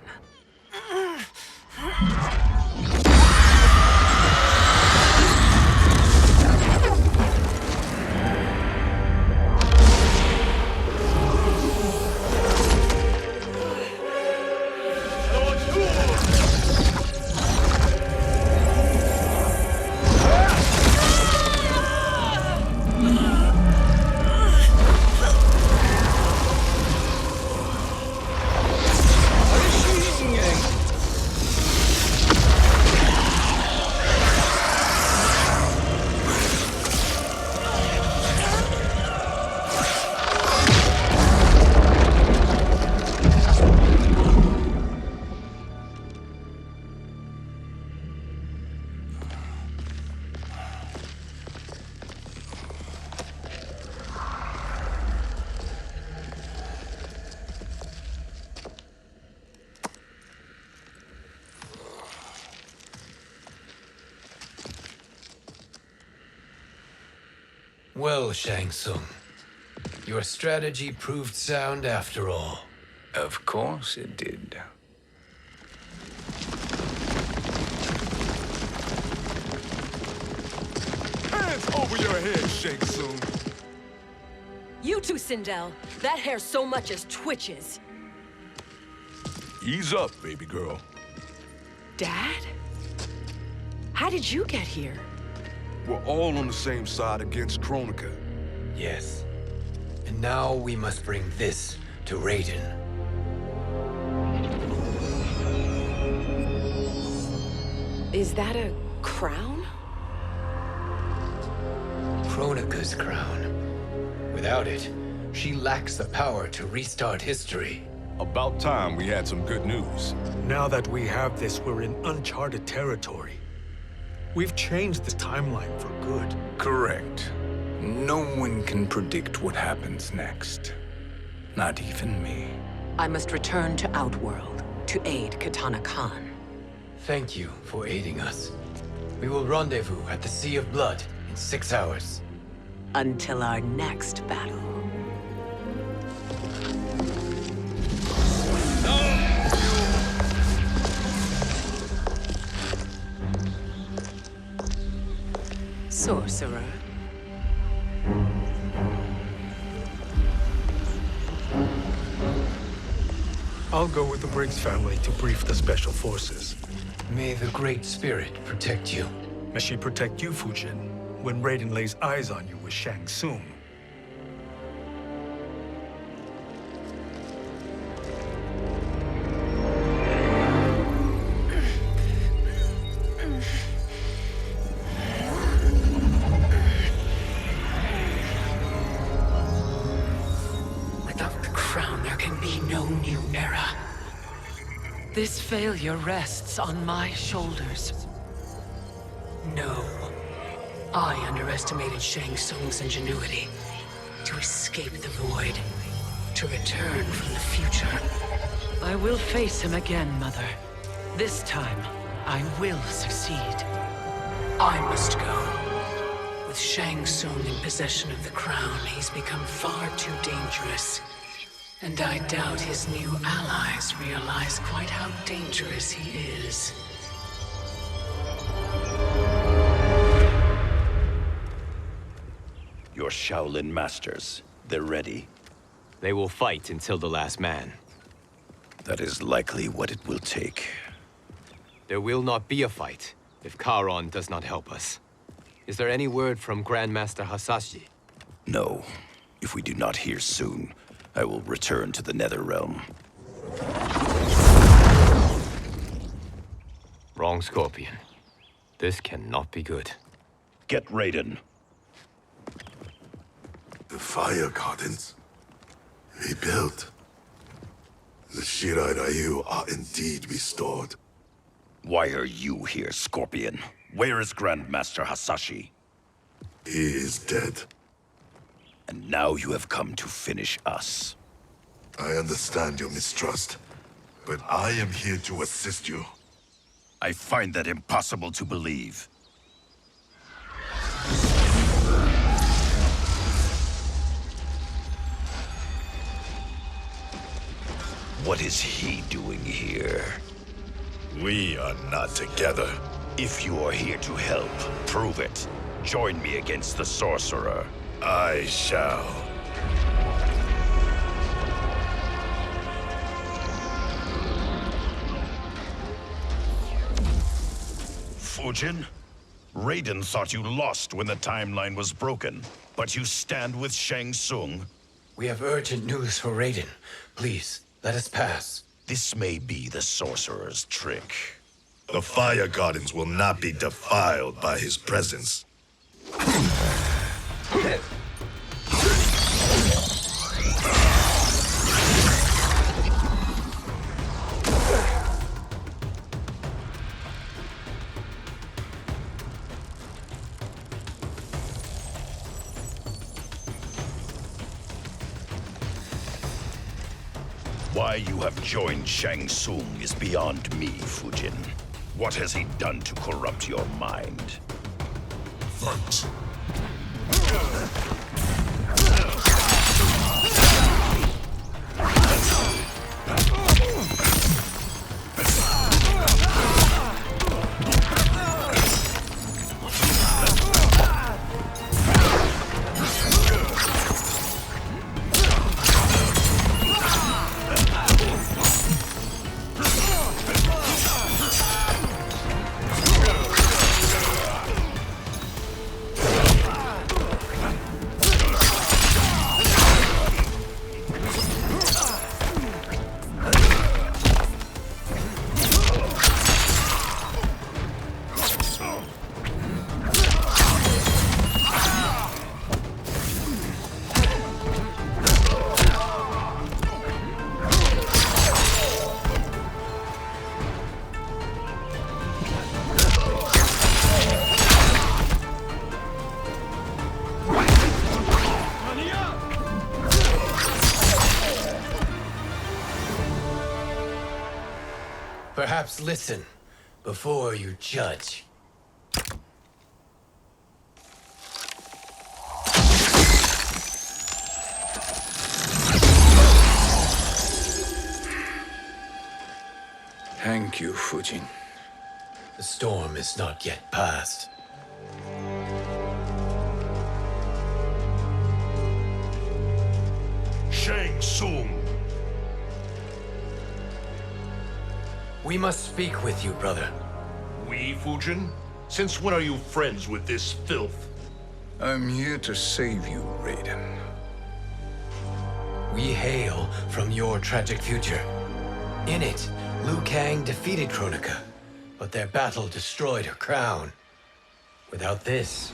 Well, Shang Tsung, your strategy proved sound after all.
Of course it did.
Hands over your head, Shang Tsung.
You too, Sindel. That hair so much as twitches.
Ease up, baby girl.
Dad? How did you get here?
We're all on the same side against Kronika.
Yes. And now we must bring this to Raiden.
Is that a crown?
Kronika's crown. Without it, she lacks the power to restart history.
About time we had some good news.
Now that we have this, we're in uncharted territory. We've changed the timeline for good.
Correct. No one can predict what happens next. Not even me.
I must return to Outworld to aid Kitana Khan.
Thank you for aiding us. We will rendezvous at the Sea of Blood in 6 hours.
Until our next battle. Sorcerer.
I'll go with the Briggs family to brief the Special Forces.
May the Great Spirit protect you.
May she protect you, Fujin, when Raiden lays eyes on you with Shang Tsung.
Without the crown, there can be no new era. This failure rests on my shoulders. No. I underestimated Shang Tsung's ingenuity. To escape the void. To return from the future. I will face him again, Mother. This time, I will succeed. I must go. With Shang Tsung in possession of the crown, he's become far too dangerous. And I doubt his new allies realize quite how dangerous he is.
Your Shaolin masters, they're ready.
They will fight until the last man.
That is likely what it will take.
There will not be a fight if Charon does not help us. Is there any word from Grandmaster Hasashi?
No. If we do not hear soon, I will return to the Netherrealm.
Wrong, Scorpion. This cannot be good.
Get Raiden.
The fire gardens rebuilt. The Shirai Ryu are indeed restored.
Why are you here, Scorpion? Where is Grandmaster Hasashi?
He is dead.
And now you have come to finish us.
I understand your mistrust, but I am here to assist you.
I find that impossible to believe. What is he doing here?
We are not together.
If you are here to help, prove it. Join me against the Sorcerer.
I shall.
Fujin? Raiden thought you lost when the timeline was broken, but you stand with Shang Tsung.
We have urgent news for Raiden. Please, let us pass.
This may be the Sorcerer's trick.
The fire gardens will not be defiled by his presence.
Why you have joined Shang Tsung is beyond me, Fujin. What has he done to corrupt your mind?
Fight.
Perhaps listen before you judge.
Thank you, Fujin.
The storm is not yet past.
Shang Tsung!
We must speak with you, brother.
We, Fujin? Since when are you friends with this filth?
I'm here to save you, Raiden.
We hail from your tragic future. In it, Liu Kang defeated Kronika, but their battle destroyed her crown. Without this,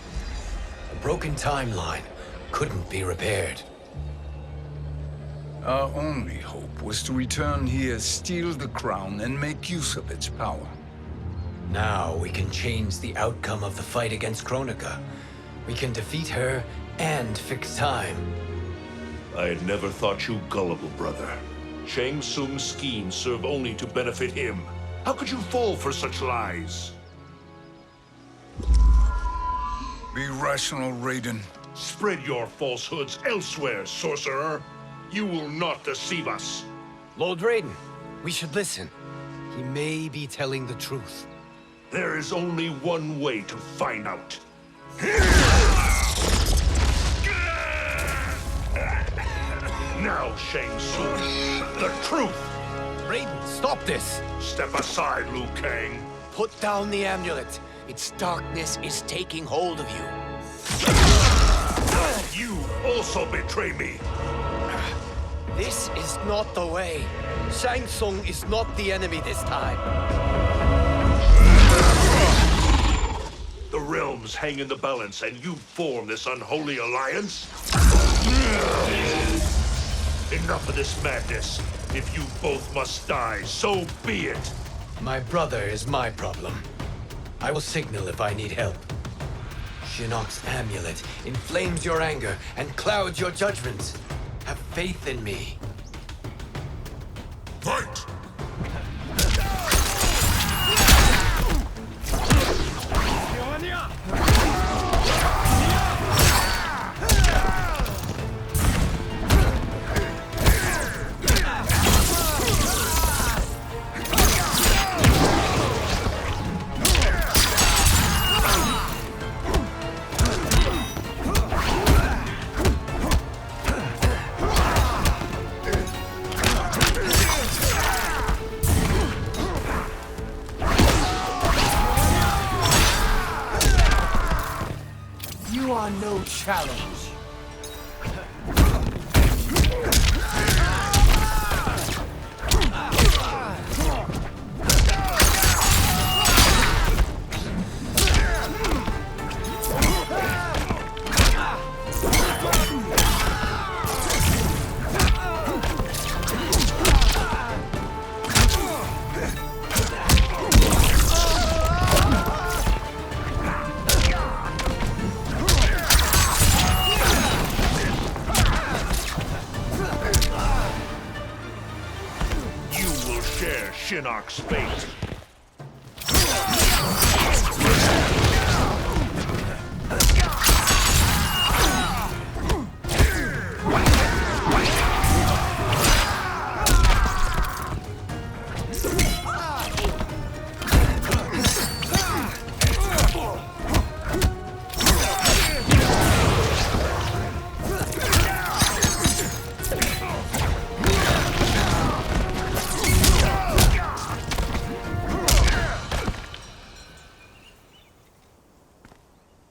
a broken timeline couldn't be repaired.
Our only hope was to return here, steal the crown, and make use of its power.
Now we can change the outcome of the fight against Kronika. We can defeat her and fix time.
I had never thought you gullible, brother. Shang Tsung's schemes serve only to benefit him. How could you fall for such lies?
Be rational, Raiden.
Spread your falsehoods elsewhere, sorcerer. You will not deceive us.
Lord Raiden, we should listen. He may be telling the truth.
There is only one way to find out. Now, Shang Tsung, the truth!
Raiden, stop this!
Step aside, Liu Kang.
Put down the amulet. Its darkness is taking hold of you.
You also betray me.
This is not the way. Shang Tsung is not the enemy this time.
The realms hang in the balance, and you form this unholy alliance? Enough of this madness. If you both must die, so be it.
My brother is my problem. I will signal if I need help. Shinnok's amulet inflames your anger and clouds your judgment. Have faith in me.
Fight!
You are no challenge.
Shinnok's fate.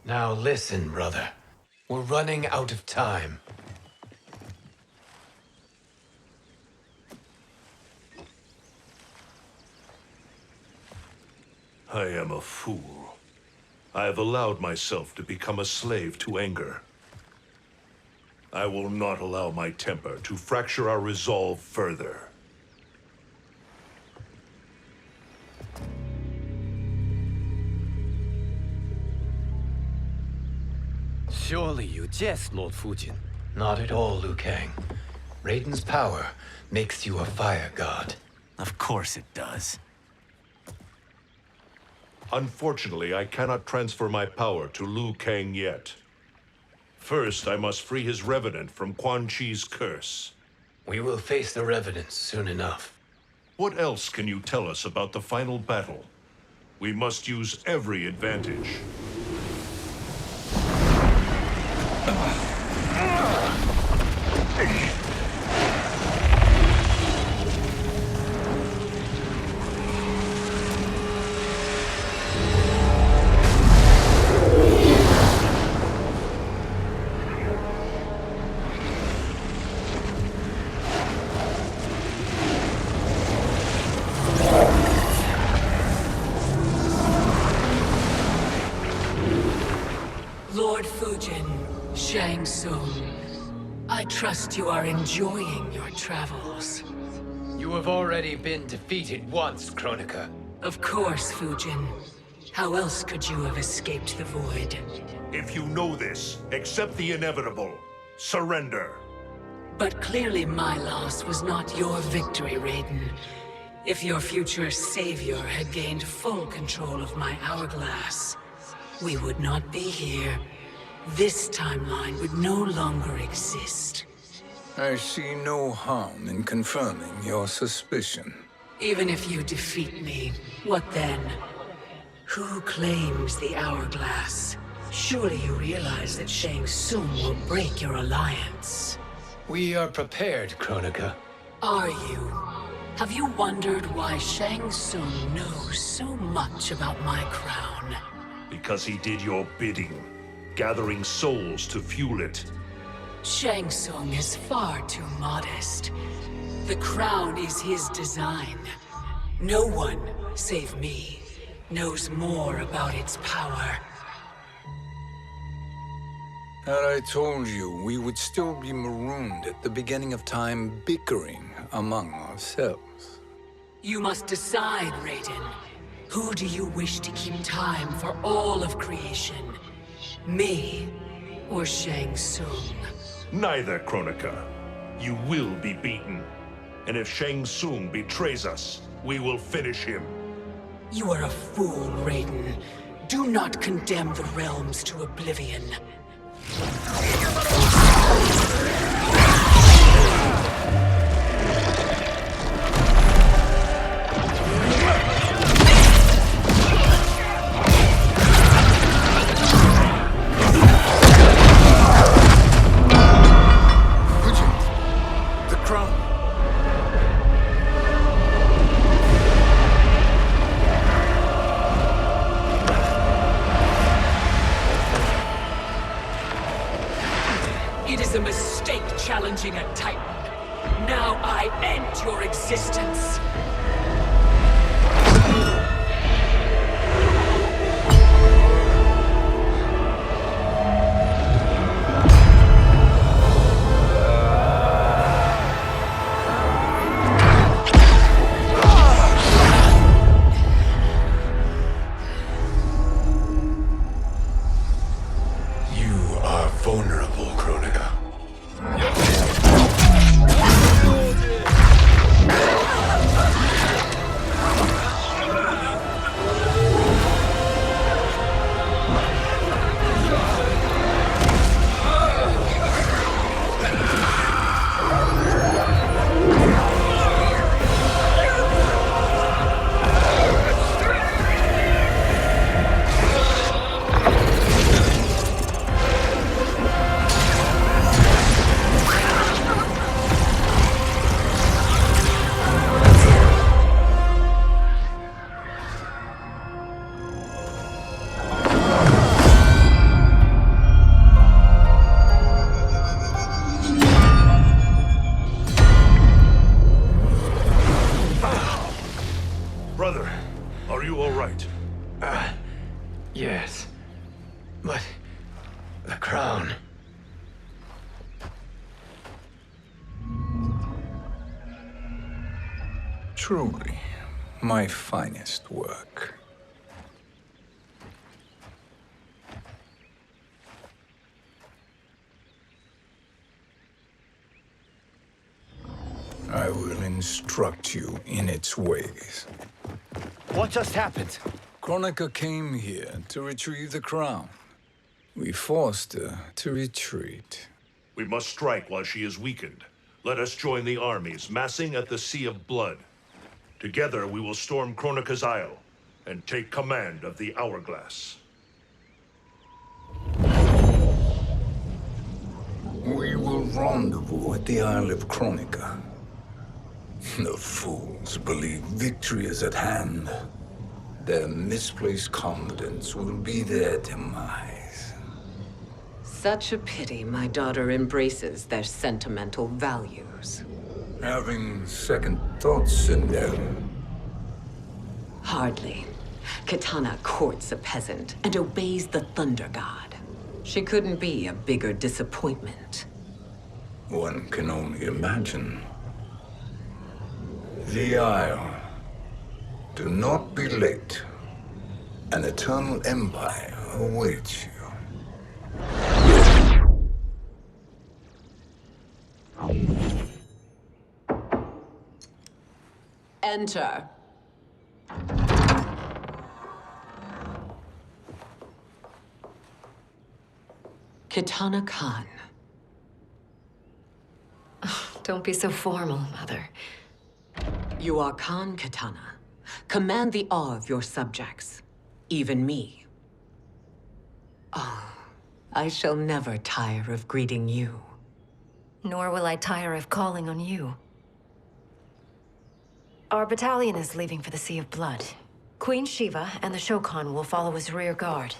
Now listen, brother. We're running out of time.
I am a fool. I have allowed myself to become a slave to anger. I will not allow my temper to fracture our resolve further.
Surely you jest, Lord Fujin. Not at all, Liu Kang. Raiden's power makes you a fire god.
Of course it does.
Unfortunately, I cannot transfer my power to Liu Kang yet. First, I must free his revenant from Quan Chi's curse.
We will face the revenants soon enough.
What else can you tell us about the final battle? We must use every advantage.
Lord Fujin, Shang Tsung, I trust you are enjoying your travels.
You have already been defeated once, Kronika.
Of course, Fujin. How else could you have escaped the void?
If you know this, accept the inevitable. Surrender.
But clearly my loss was not your victory, Raiden. If your future savior had gained full control of my hourglass, we would not be here. This timeline would no longer exist.
I see no harm in confirming your suspicion.
Even if you defeat me, what then? Who claims the hourglass? Surely you realize that Shang Tsung will break your alliance.
We are prepared, Kronika.
Are you? Have you wondered why Shang Tsung knows so much about my crown?
Because he did your bidding, gathering souls to fuel it.
Shang Tsung is far too modest. The crown is his design. No one, save me, knows more about its power.
Had I told you, we would still be marooned at the beginning of time, bickering among ourselves.
You must decide, Raiden. Who do you wish to keep time for all of creation? Me or Shang Tsung?
Neither, Kronika. You will be beaten. And if Shang Tsung betrays us, we will finish him.
You are a fool, Raiden. Do not condemn the realms to oblivion. Challenging a Titan. Now I end your existence.
You are vulnerable, Kronika.
Brother, are you all right?
Yes. But the crown.
Truly, my finest work. I will instruct you in its ways.
What just happened?
Kronika came here to retrieve the crown. We forced her to retreat.
We must strike while she is weakened. Let us join the armies, massing at the Sea of Blood. Together we will storm Kronika's Isle and take command of the Hourglass.
We will rendezvous at the Isle of Kronika. The fools believe victory is at hand. Their misplaced confidence will be their demise.
Such a pity my daughter embraces their sentimental values.
Having second thoughts, Sindel.
Hardly. Kitana courts a peasant and obeys the Thunder God. She couldn't be a bigger disappointment.
One can only imagine. The Isle. Do not be late. An eternal empire awaits you.
Enter. Kitana Khan.
Don't be so formal, Mother.
You are Khan Kitana. Command the awe of your subjects. Even me. Oh, I shall never tire of greeting you.
Nor will I tire of calling on you. Our battalion is leaving for the Sea of Blood. Queen Sheeva and the Shao Kahn will follow as rear guard.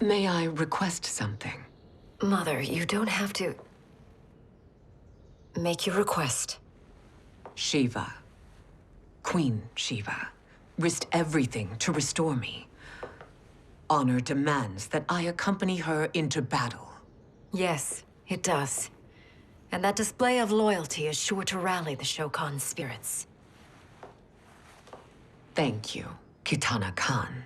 May I request something?
Mother, you don't have to... Make your request.
Sheeva. Queen Sheeva. Risked everything to restore me. Honor demands that I accompany her into battle.
Yes, it does. And that display of loyalty is sure to rally the Shao Kahn's spirits.
Thank you, Kitana Khan.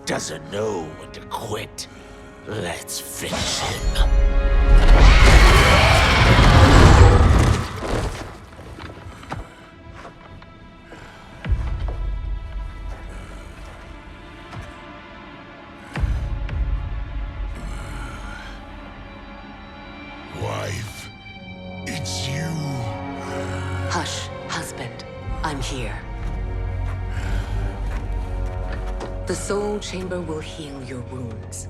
Doesn't know when to quit. Let's finish him.
Wife, it's you.
Hush, husband. I'm here. The Soul Chamber will heal your wounds.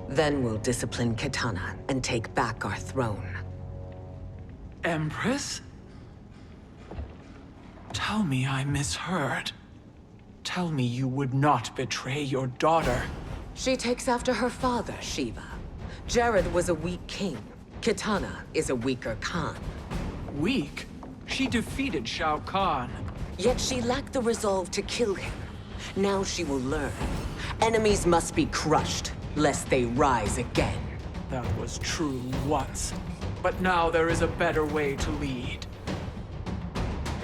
Then we'll discipline Kitana and take back our throne.
Empress? Tell me I misheard. Tell me you would not betray your daughter.
She takes after her father, Sheeva. Jared was a weak king. Kitana is a weaker Khan.
Weak? She defeated Shao Kahn.
Yet she lacked the resolve to kill him. Now she will learn. Enemies must be crushed, lest they rise again.
That was true once. But now there is a better way to lead.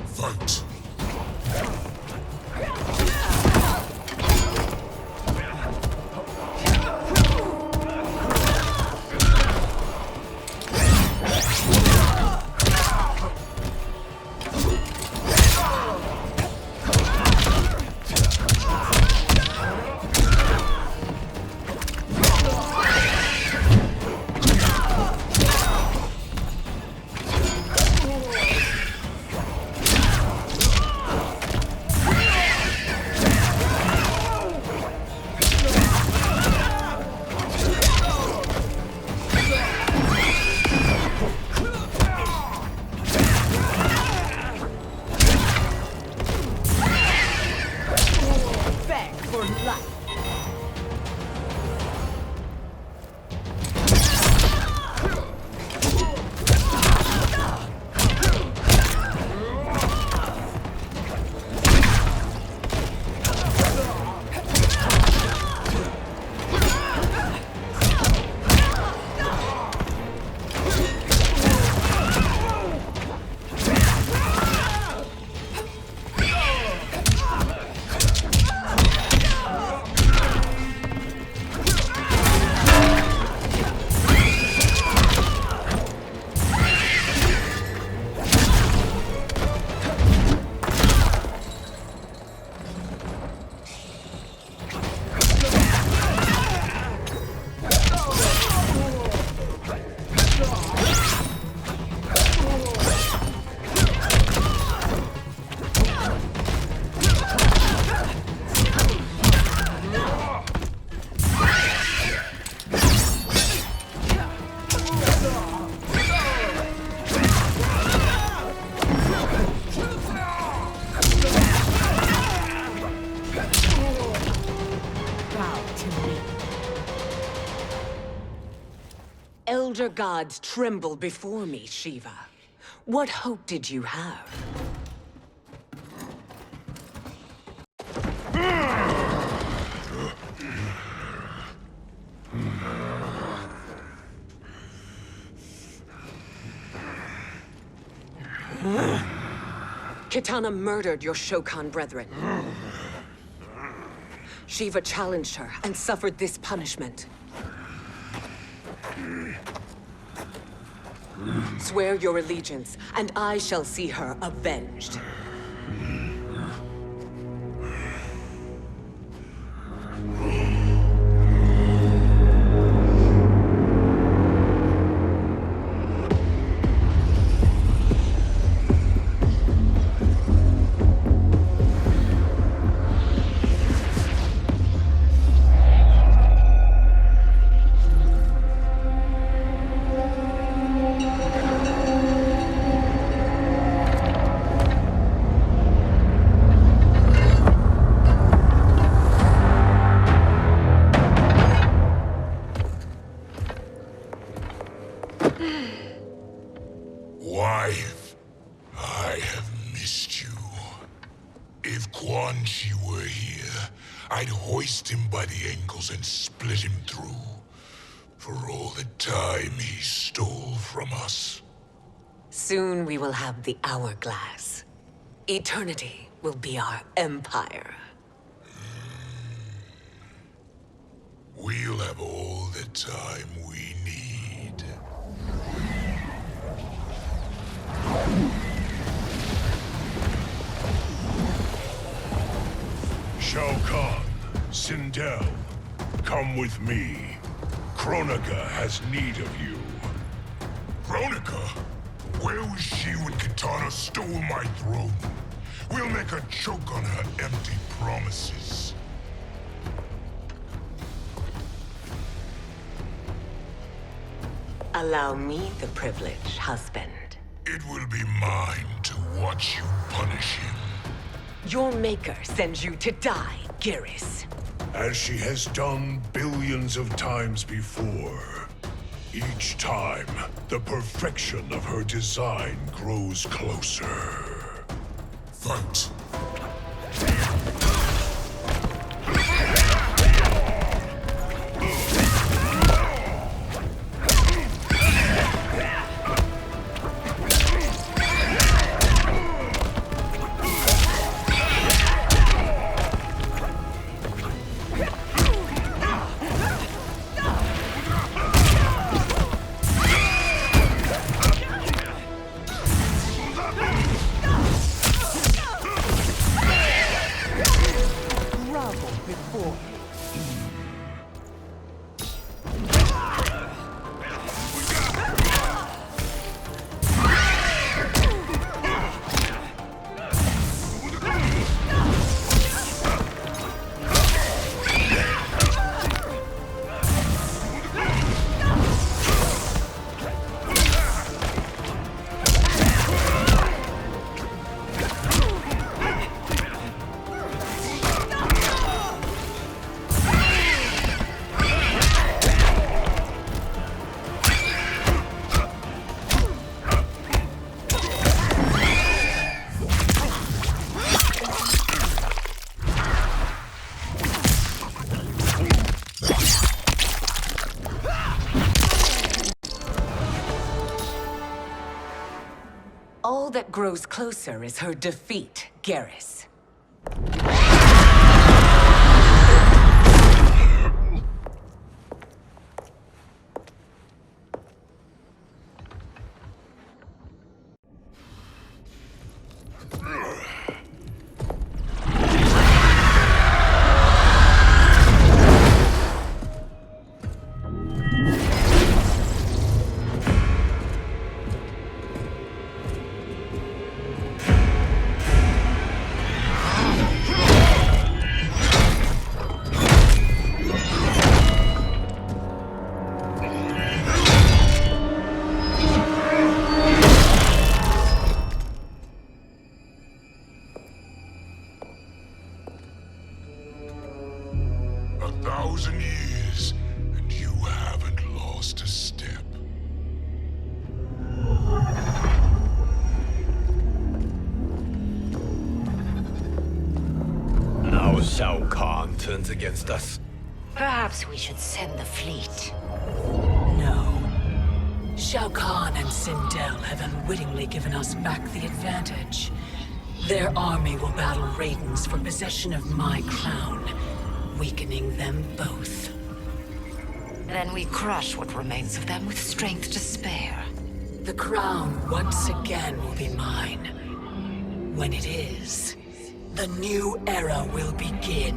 Fight.
elder gods tremble before me, Sheeva. What hope did you have? Kitana murdered your Shao Kahn brethren. Sheeva challenged her and suffered this punishment. Swear your allegiance, and I shall see her avenged.
Wife, I have missed you. If Quan Chi were here, I'd hoist him by the ankles and split him through. For all the time he stole from us.
Soon we will have the hourglass. Eternity will be our empire.
We'll have all the time we need.
Shao Kahn, Sindel, come with me. Kronika has need of you.
Kronika? Where was she when Kitana stole my throne? We'll make her choke on her empty promises.
Allow me the privilege, husband.
It will be mine to watch you punish him.
Your maker sends you to die, Geras.
As she has done billions of times before. Each time, the perfection of her design grows closer.
Fight.
All that grows closer is her defeat, Geras.
Shao Kahn turns against us.
Perhaps we should send the fleet.
No. Shao Kahn and Sindel have unwittingly given us back the advantage. Their army will battle Raidens for possession of my crown, weakening them both.
Then we crush what remains of them with strength to spare.
The crown once again will be mine. When it is, the new era will begin.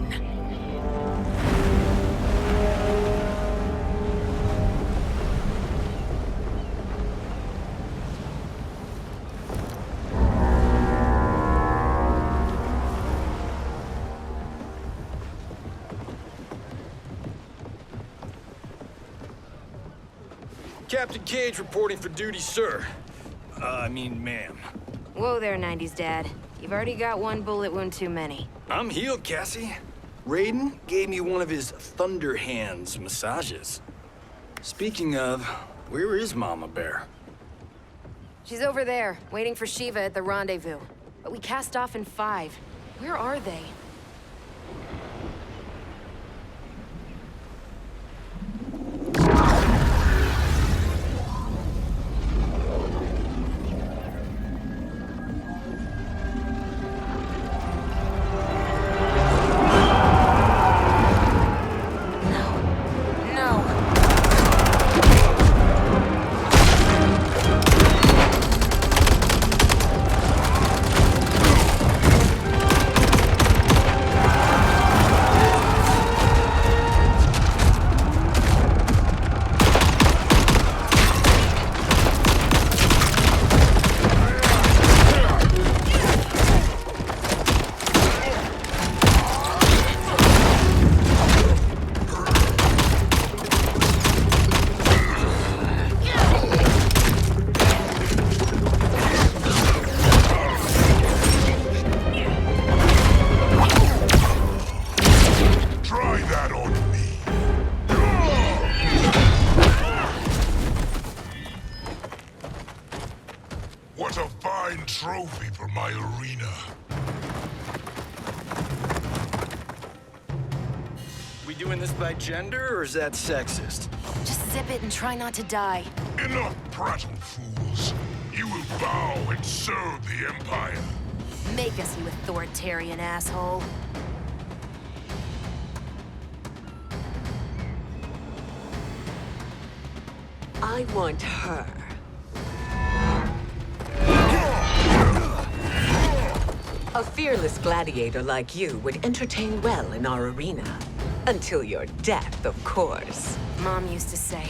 Captain Cage reporting for duty, sir. Ma'am.
Whoa there, 90s dad. You've already got one bullet wound too many.
I'm healed, Cassie. Raiden gave me one of his Thunder Hands massages. Speaking of, where is Mama Bear?
She's over there, waiting for Sheeva at the rendezvous. But we cast off in 5. Where are they?
Trophy for my arena.
We doing this by gender, or is that sexist?
Just zip it and try not to die.
Enough prattle, fools. You will bow and serve the Empire.
Make us, you authoritarian asshole.
I want her. A fearless gladiator like you would entertain well in our arena. Until your death, of course.
Mom used to say,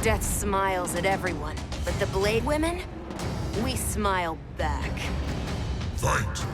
death smiles at everyone, but the Blade Women, we smile back.
Fight!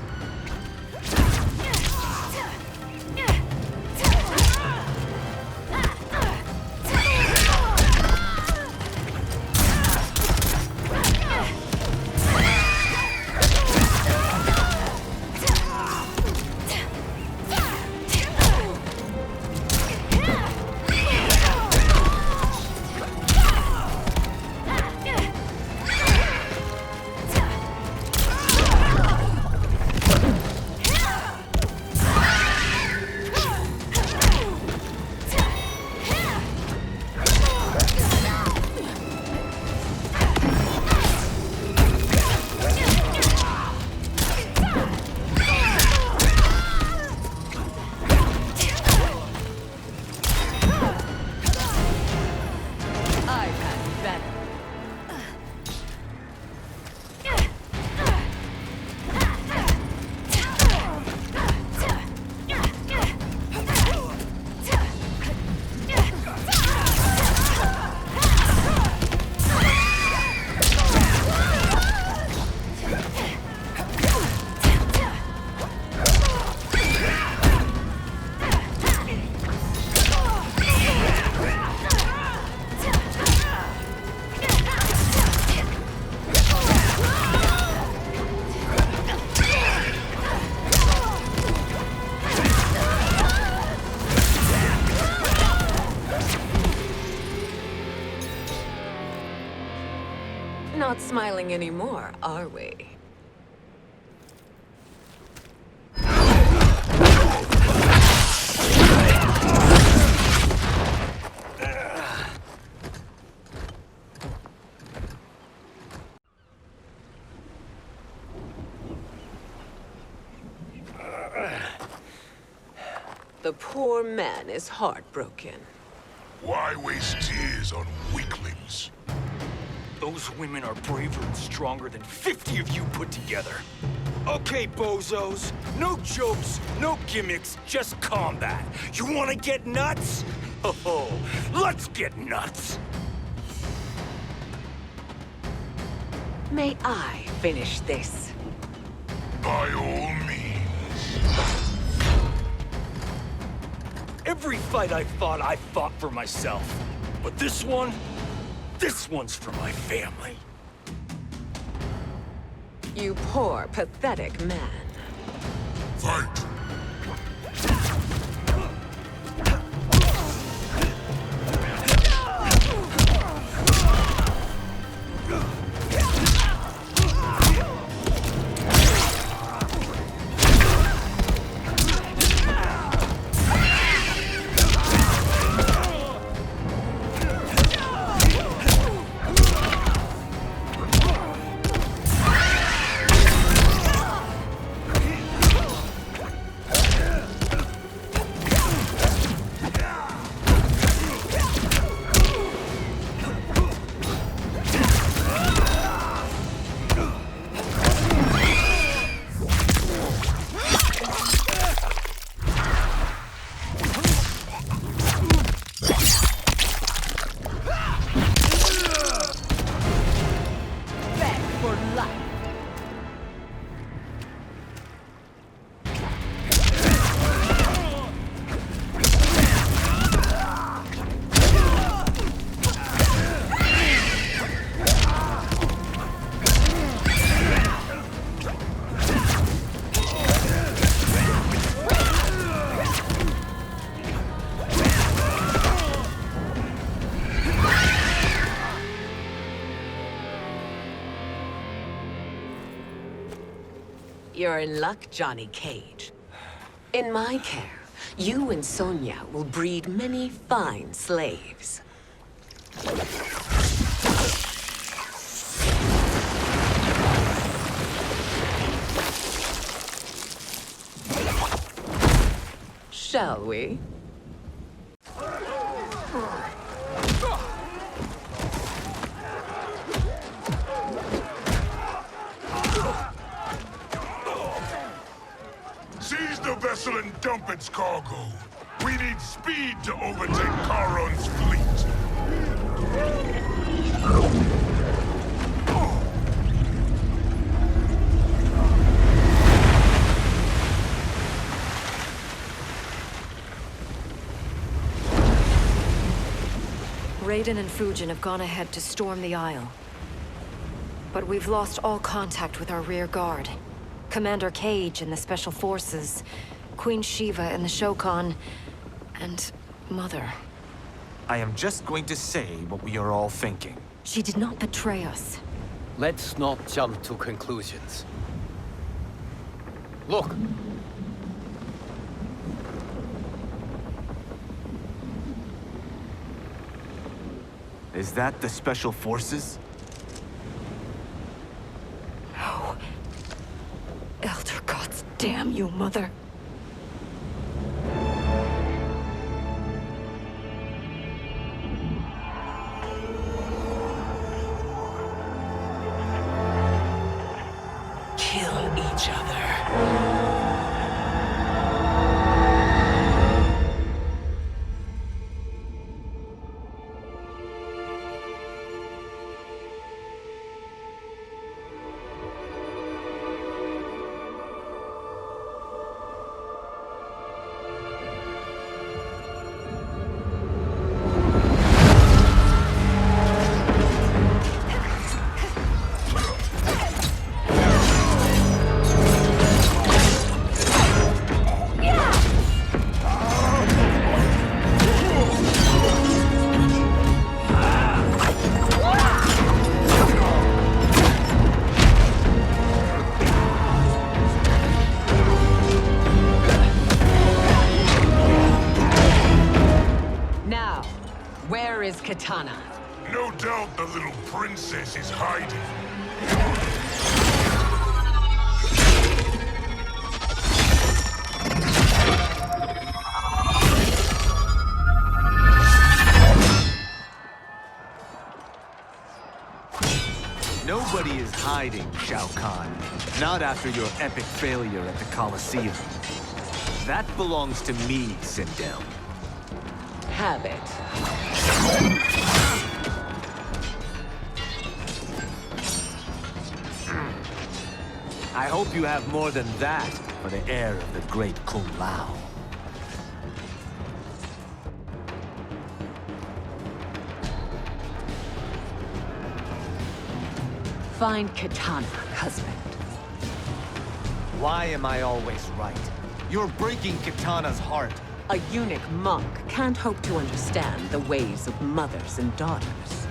Not smiling anymore, are we?
The poor man is heartbroken.
Why waste tears on weaklings?
Those women are braver and stronger than 50 of you put together. Okay, bozos. No jokes, no gimmicks, just combat. You wanna get nuts? Oh, let's get nuts!
May I finish this?
By all means.
Every fight I fought for myself. But this one's for my family.
You poor, pathetic man.
Fight!
You're in luck, Johnny Cage. In my care, you and Sonya will breed many fine slaves. Shall we?
Seize the vessel and dump its cargo. We need speed to overtake Charon's fleet.
Raiden and Fujin have gone ahead to storm the Isle. But we've lost all contact with our rear guard. Commander Cage and the Special Forces, Queen Sheeva and the Shao Kahn, and Mother.
I am just going to say what we are all thinking.
She did not betray us.
Let's not jump to conclusions. Look!
Is that the Special Forces?
No. Elder gods damn you, Mother.
Kill each other. Katana.
No doubt the little princess is hiding.
Nobody is hiding, Shao Kahn. Not after your epic failure at the Colosseum. That belongs to me, Sindel.
Have it.
I hope you have more than that for the heir of the great Kung Lao.
Find Kitana, husband.
Why am I always right? You're breaking Kitana's heart.
A eunuch monk can't hope to understand the ways of mothers and daughters.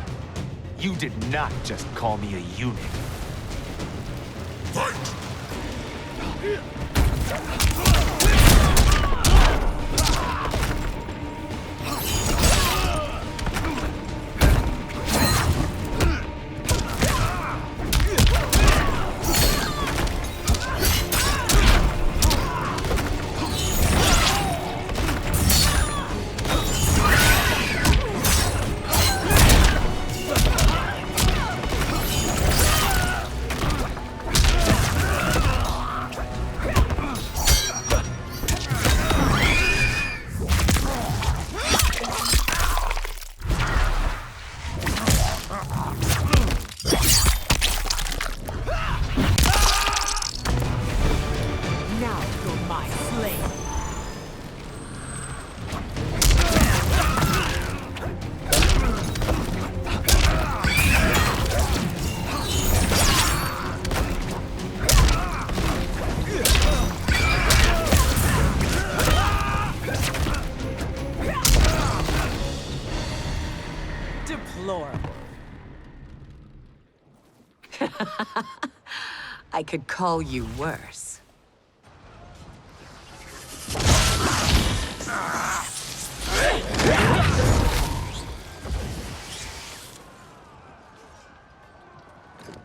You did not just call me a eunuch.
Fight!
I could call you worse.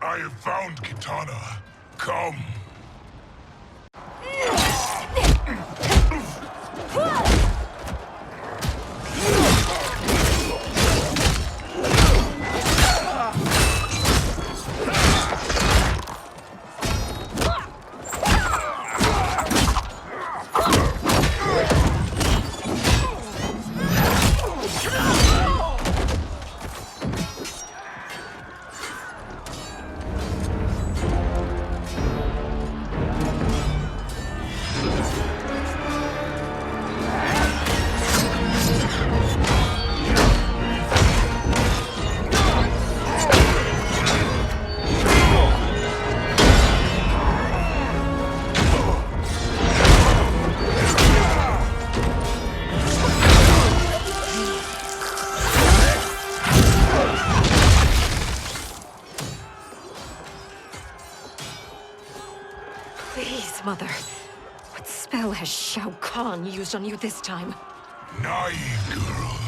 I have found Kitana. Come.
Mother, what spell has Shao Kahn used on you this time?
Naive girl.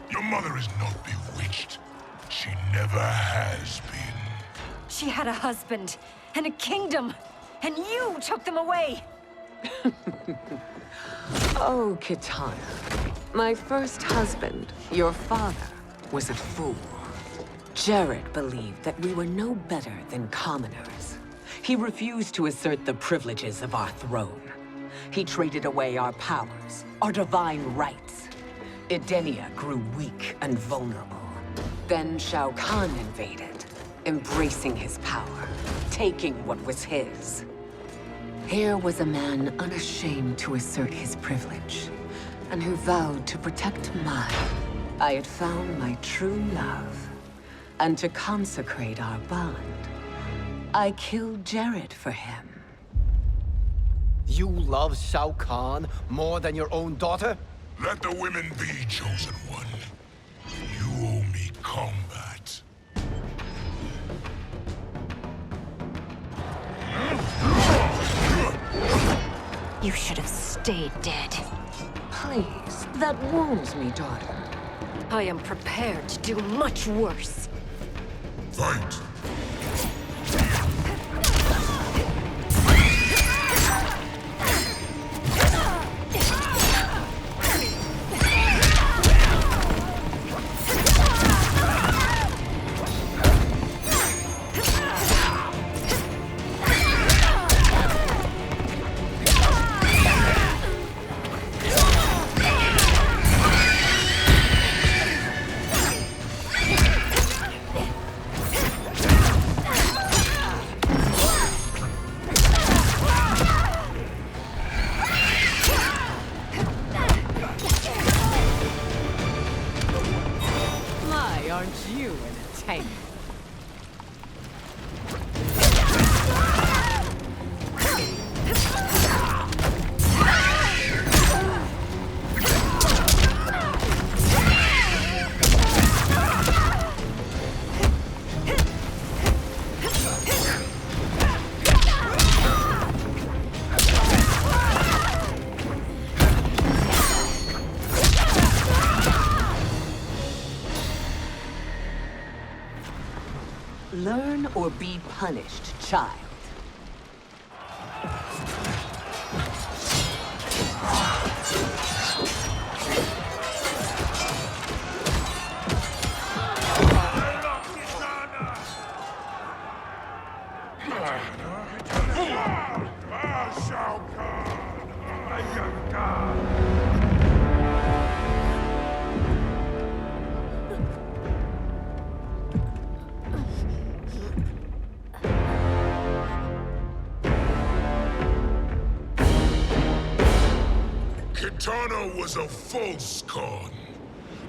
Your mother is not bewitched. She never has been.
She had a husband and a kingdom, and you took them away!
Oh, Kitana. My first husband, your father, was a fool. Jared believed that we were no better than commoners. He refused to assert the privileges of our throne. He traded away our powers, our divine rights. Edenia grew weak and vulnerable. Then Shao Kahn invaded, embracing his power, taking what was his. Here was a man unashamed to assert his privilege, and who vowed to protect mine. I had found my true love, and to consecrate our bond, I killed Jared for him.
You love Shao Kahn more than your own daughter?
Let the women be, Chosen One. You owe me combat.
You should have stayed dead.
Please, that wounds me, daughter.
I am prepared to do much worse.
Fight!
Learn or be punished, child.
Shao Kahn, my young god. Kitana was a false Khan,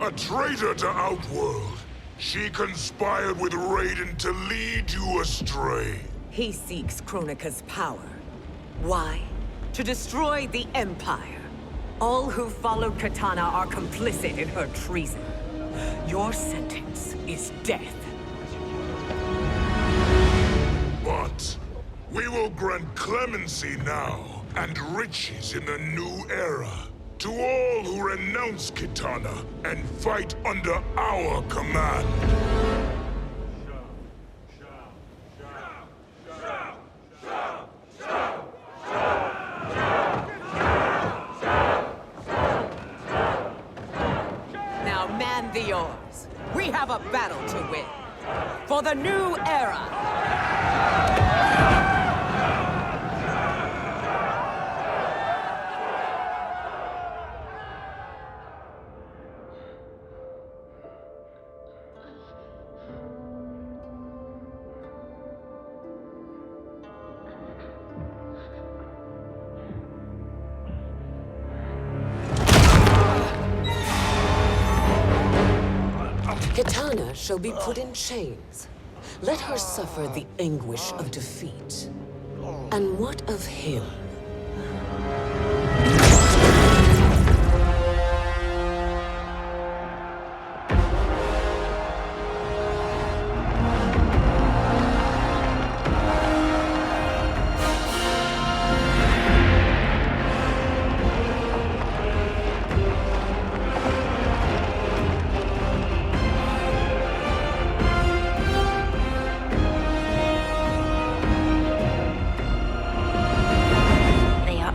a traitor to Outworld. She conspired with Raiden to lead you astray.
He seeks Kronika's power. Why? To destroy the Empire. All who followed Kitana are complicit in her treason. Your sentence is death.
But we will grant clemency now and riches in the new era to all who renounce Kitana and fight under our command.
Now man the oars. We have a battle to win. For the new era. Kitana shall be put in chains. Let her suffer the anguish of defeat. And what of him?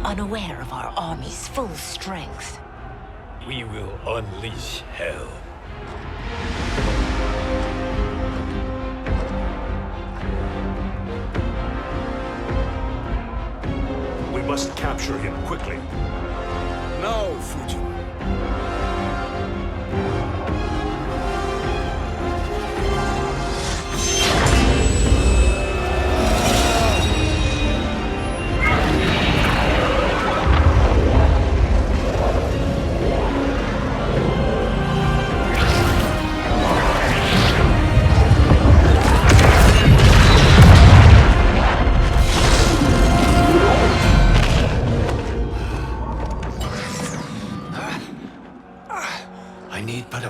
Unaware of our army's full strength.
We will unleash hell.
We must capture him quickly.
No, Fujin.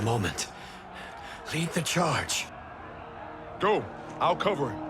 Moment. Lead the charge.
Go. I'll cover him.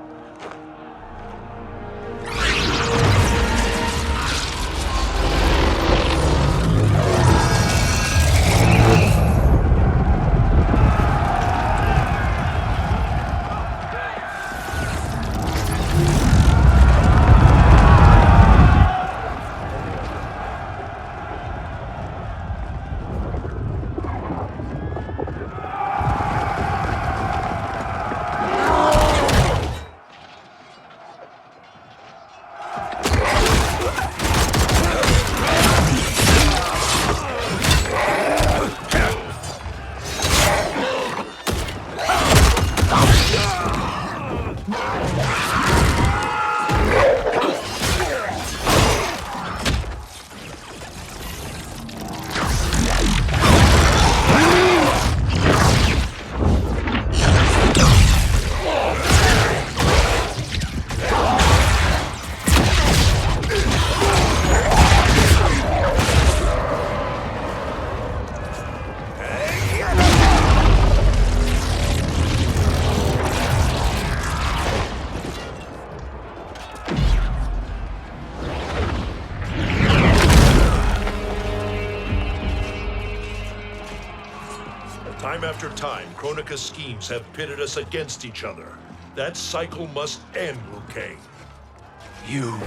Time after time, Kronika's schemes have pitted us against each other.
That cycle must end, Liu Kang.
You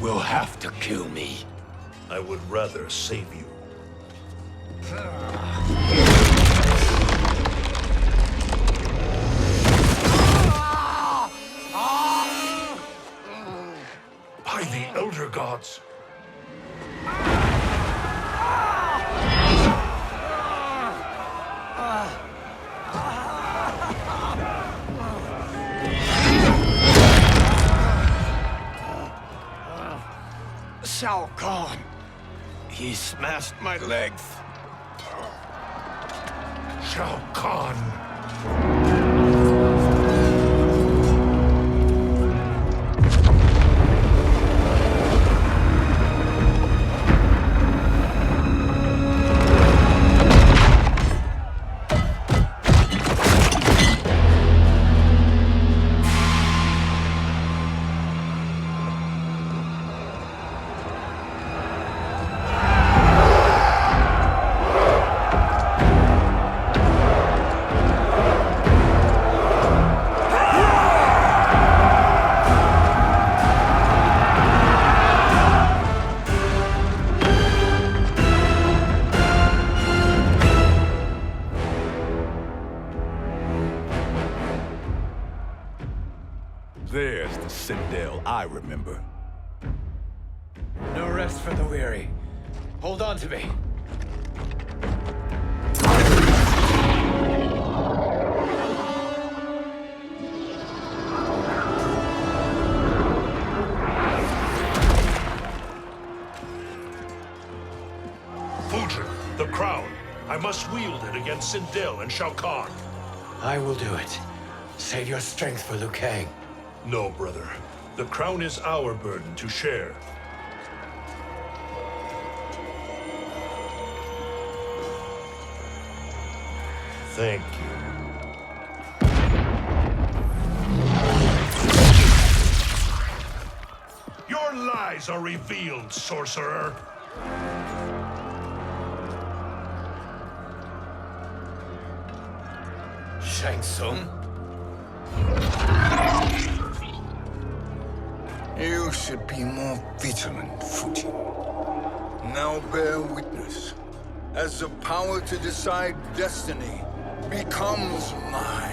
will have to kill me.
I would rather save you. By the Elder Gods!
Shao Kahn! He smashed my legs!
Shao Kahn!
There's the Sindel I remember.
No rest for the weary. Hold on to me.
Fujin, the crown. I must wield it against Sindel and Shao Kahn.
I will do it. Save your strength for Liu Kang.
No, brother. The crown is our burden to share. Thank you. Your lies are revealed, sorcerer.
Shang Tsung?
You should be more vigilant, Fujin. Now bear witness, as the power to decide destiny becomes mine.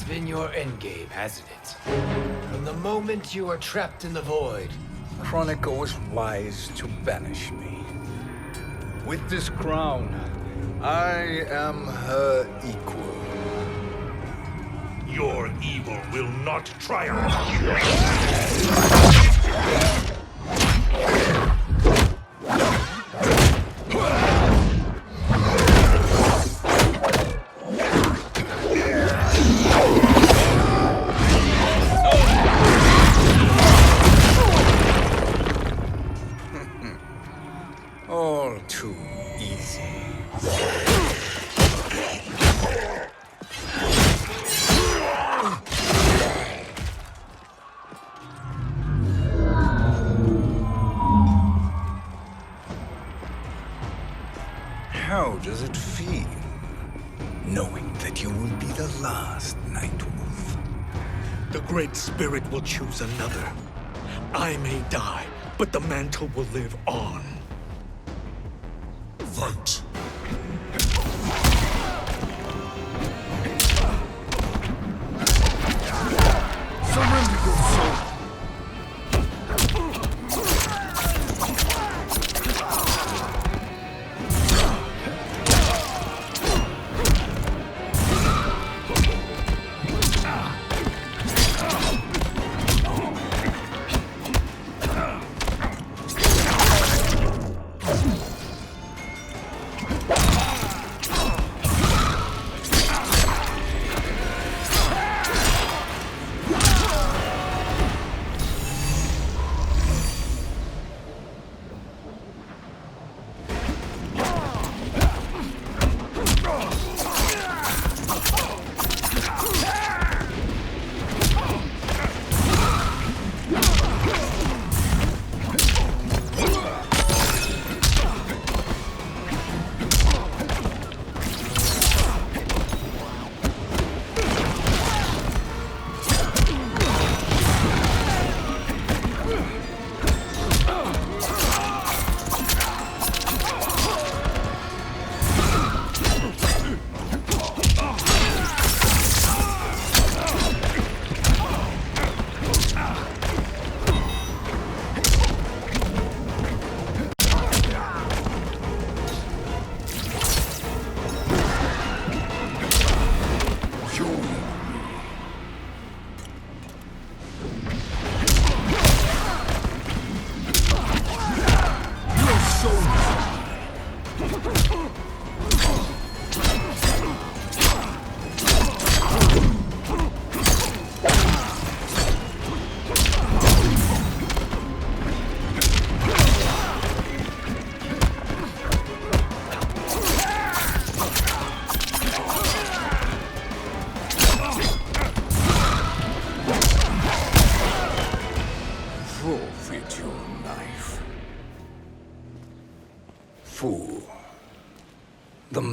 Been your endgame, hasn't it? From the moment you were trapped in the void.
Kronika was wise to banish me. With this crown, I am her equal.
Your evil will not triumph.
All too easy. How does it feel, knowing that you will be the last Nightwolf?
The Great Spirit will choose another. I may die, but the mantle will live on.
Fight.
Surrender your soul.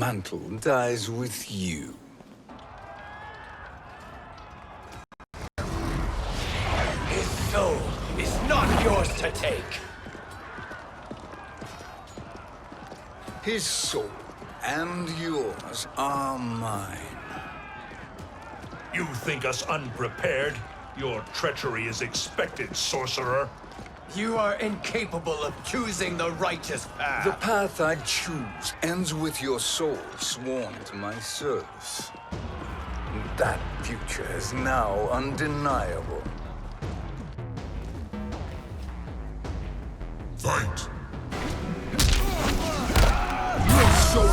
mantle dies with you.
His soul is not yours to take.
His soul and yours are mine.
You think us unprepared? Your treachery is expected, sorcerer.
You are incapable of choosing the righteous path.
The path I choose ends with your soul sworn to my service. That future is now undeniable.
Fight! Your soul!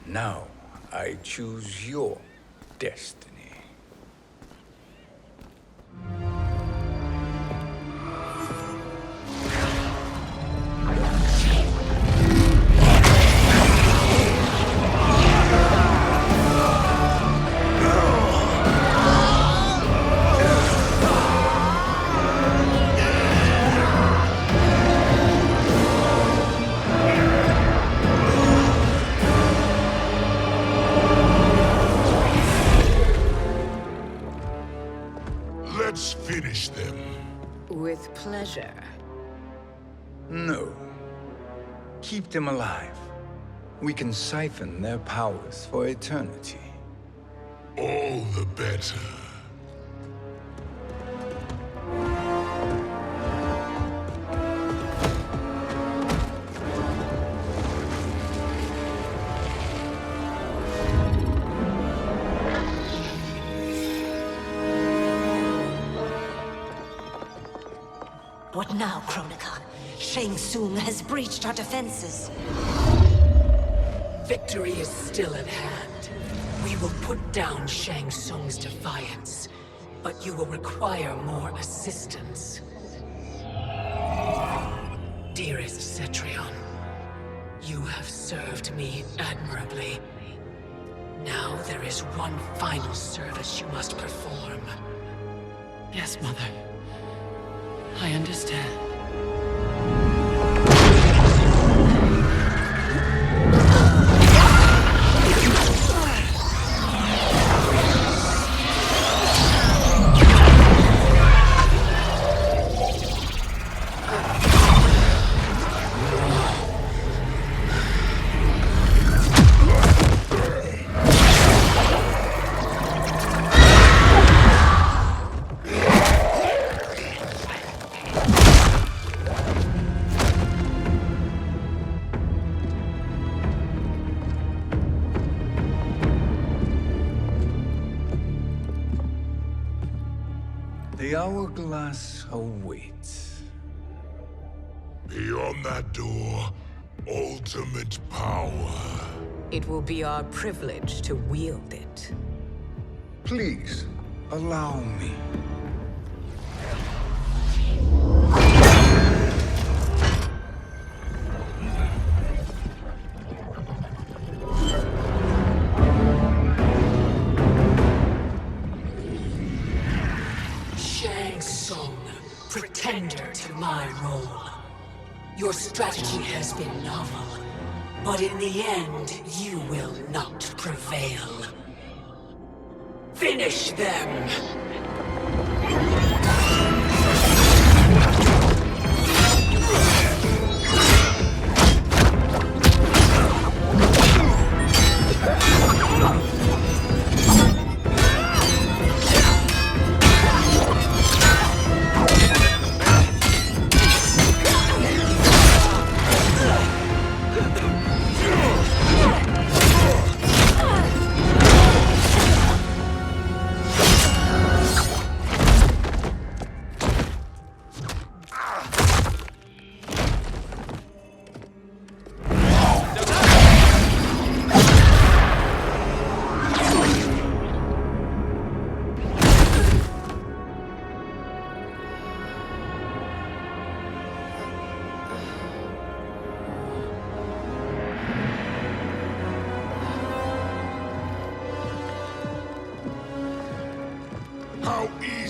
Now, I choose your destiny.
Let's finish them.
With pleasure.
No. Keep them alive. We can siphon their powers for eternity.
All the better.
What now, Kronika? Shang Tsung has breached our defenses.
Victory is still at hand. We will put down Shang Tsung's defiance, but you will require more assistance. Dearest Cetrion, you have served me admirably. Now there is one final service you must perform.
Yes, Mother. I understand.
The hourglass awaits.
Beyond that door, ultimate power.
It will be our privilege to wield it.
Please, allow me.
Shang Tsung, pretender to my role. Your strategy has been novel, but in the end, you will not prevail. Finish them!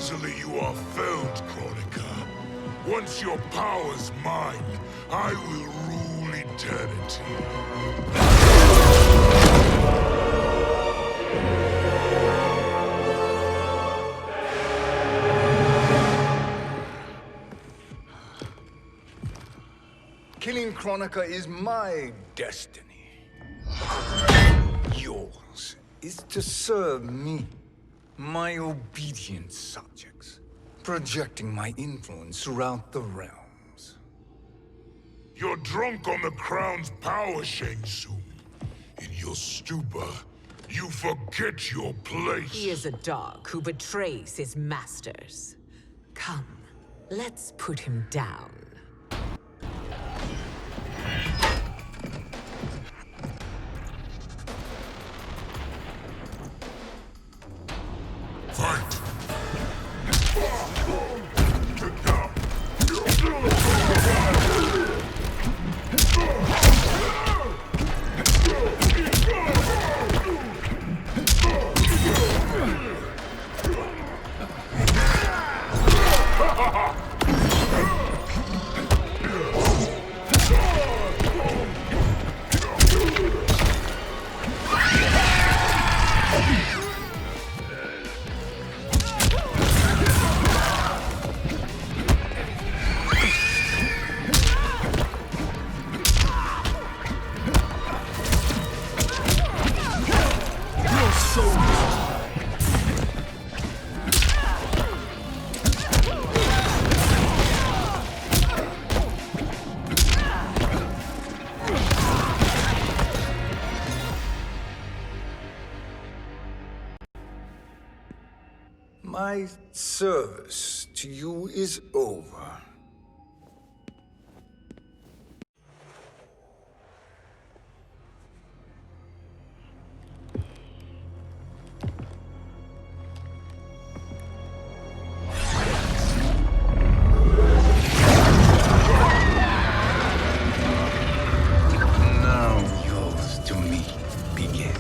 easily you are felled, Kronika. Once your power's mine, I will rule eternity.
Killing Kronika is my destiny. Yours is to serve me, my obedient subjects, projecting my influence throughout the realms.
You're drunk on the crown's power, Shang Tsung. In your stupor, you forget your place.
He is a dog who betrays his masters. Come, let's put him down.
Fight!
My service to you is over. Now yours to me begins.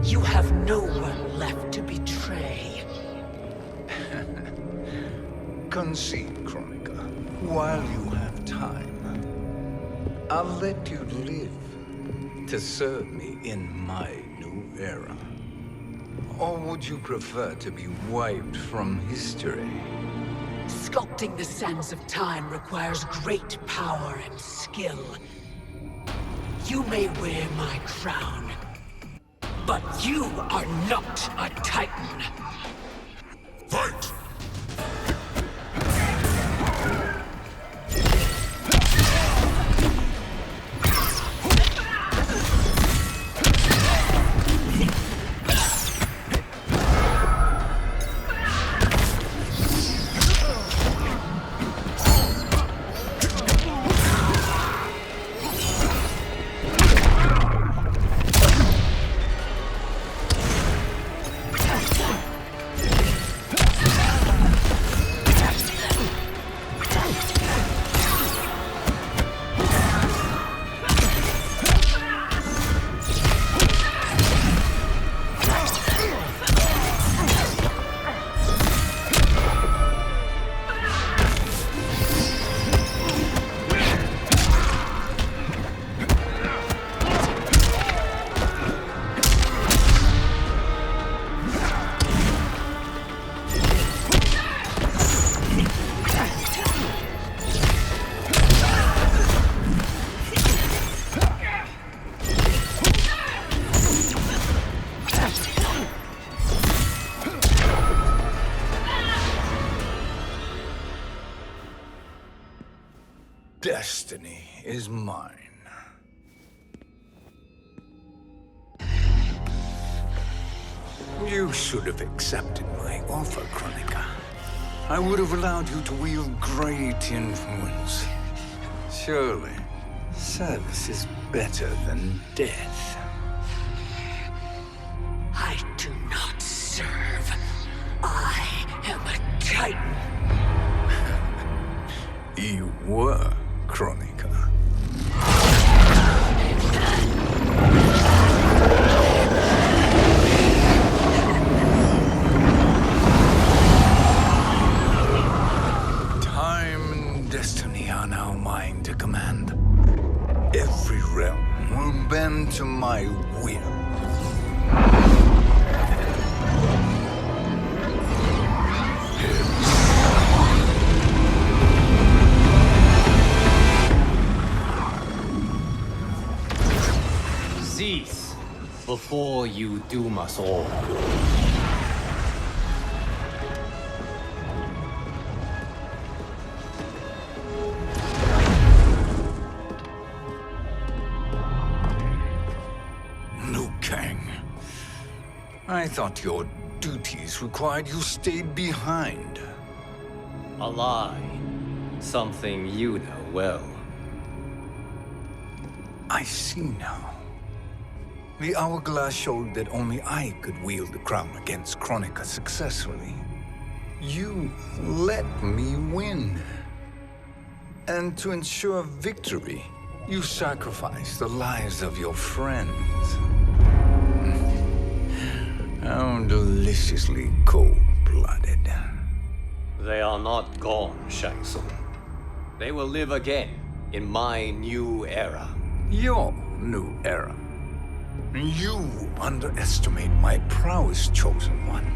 You have no one left to betray.
Concede, Kronika, while you have time. I'll let you live to serve me in my new era. Or would you prefer to be wiped from history?
Sculpting the sands of time requires great power and skill. You may wear my crown, but you are not a Titan.
Fight!
Destiny is mine. You should have accepted my offer, Kronika. I would have allowed you to wield great influence. Surely, service is better than death.
I do not serve. I
every realm will bend to my will.
Cease before you doom us all.
Liu Kang, I thought your duties required you stayed behind.
A lie. Something you know well.
I see now. The hourglass showed that only I could wield the crown against Kronika successfully. You let me win. And to ensure victory, you sacrificed the lives of your friends. How deliciously cold-blooded.
They are not gone, Shang Tsung. They will live again in my new era.
Your new era. You underestimate my prowess, Chosen One.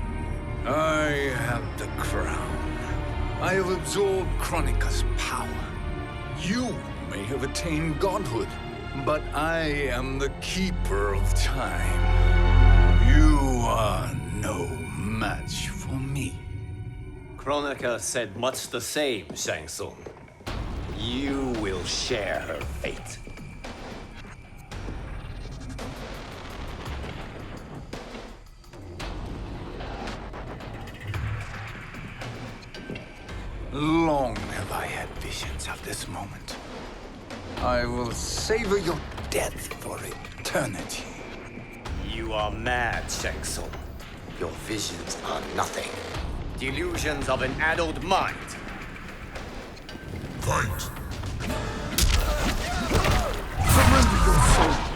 I have the crown. I have absorbed Kronika's power. You may have attained godhood, but I am the keeper of time. You are no match for me.
Kronika said much the same, Shang Tsung. You will share her fate.
Long have I had visions of this moment. I will savor your death for eternity.
You are mad, Shang Tsung. Your visions are nothing. Delusions of an addled mind.
Fight! Surrender your soul!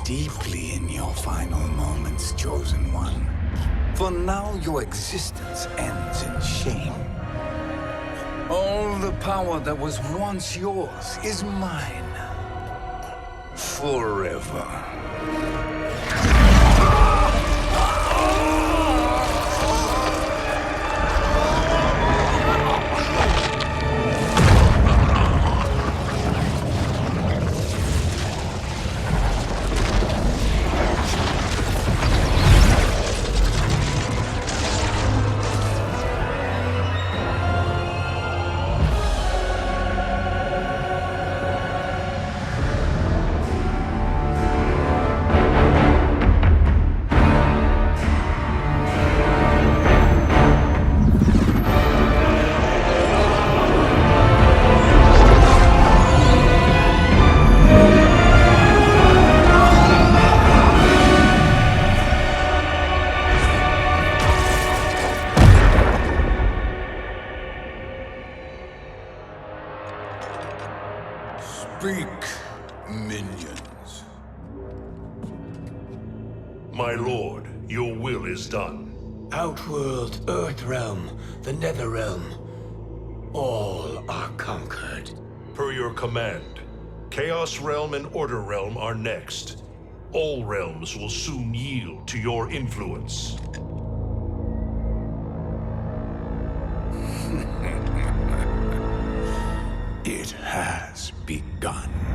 Deeply in your final moments, Chosen One. For now, your existence ends in shame. All the power that was once yours is mine. Forever.
Speak, minions.
My lord, your will is done.
Outworld, Earthrealm, the Netherrealm. All are conquered.
Per your command.
Chaos Realm and Order Realm are next. All realms will soon yield to your influence.
It has begun.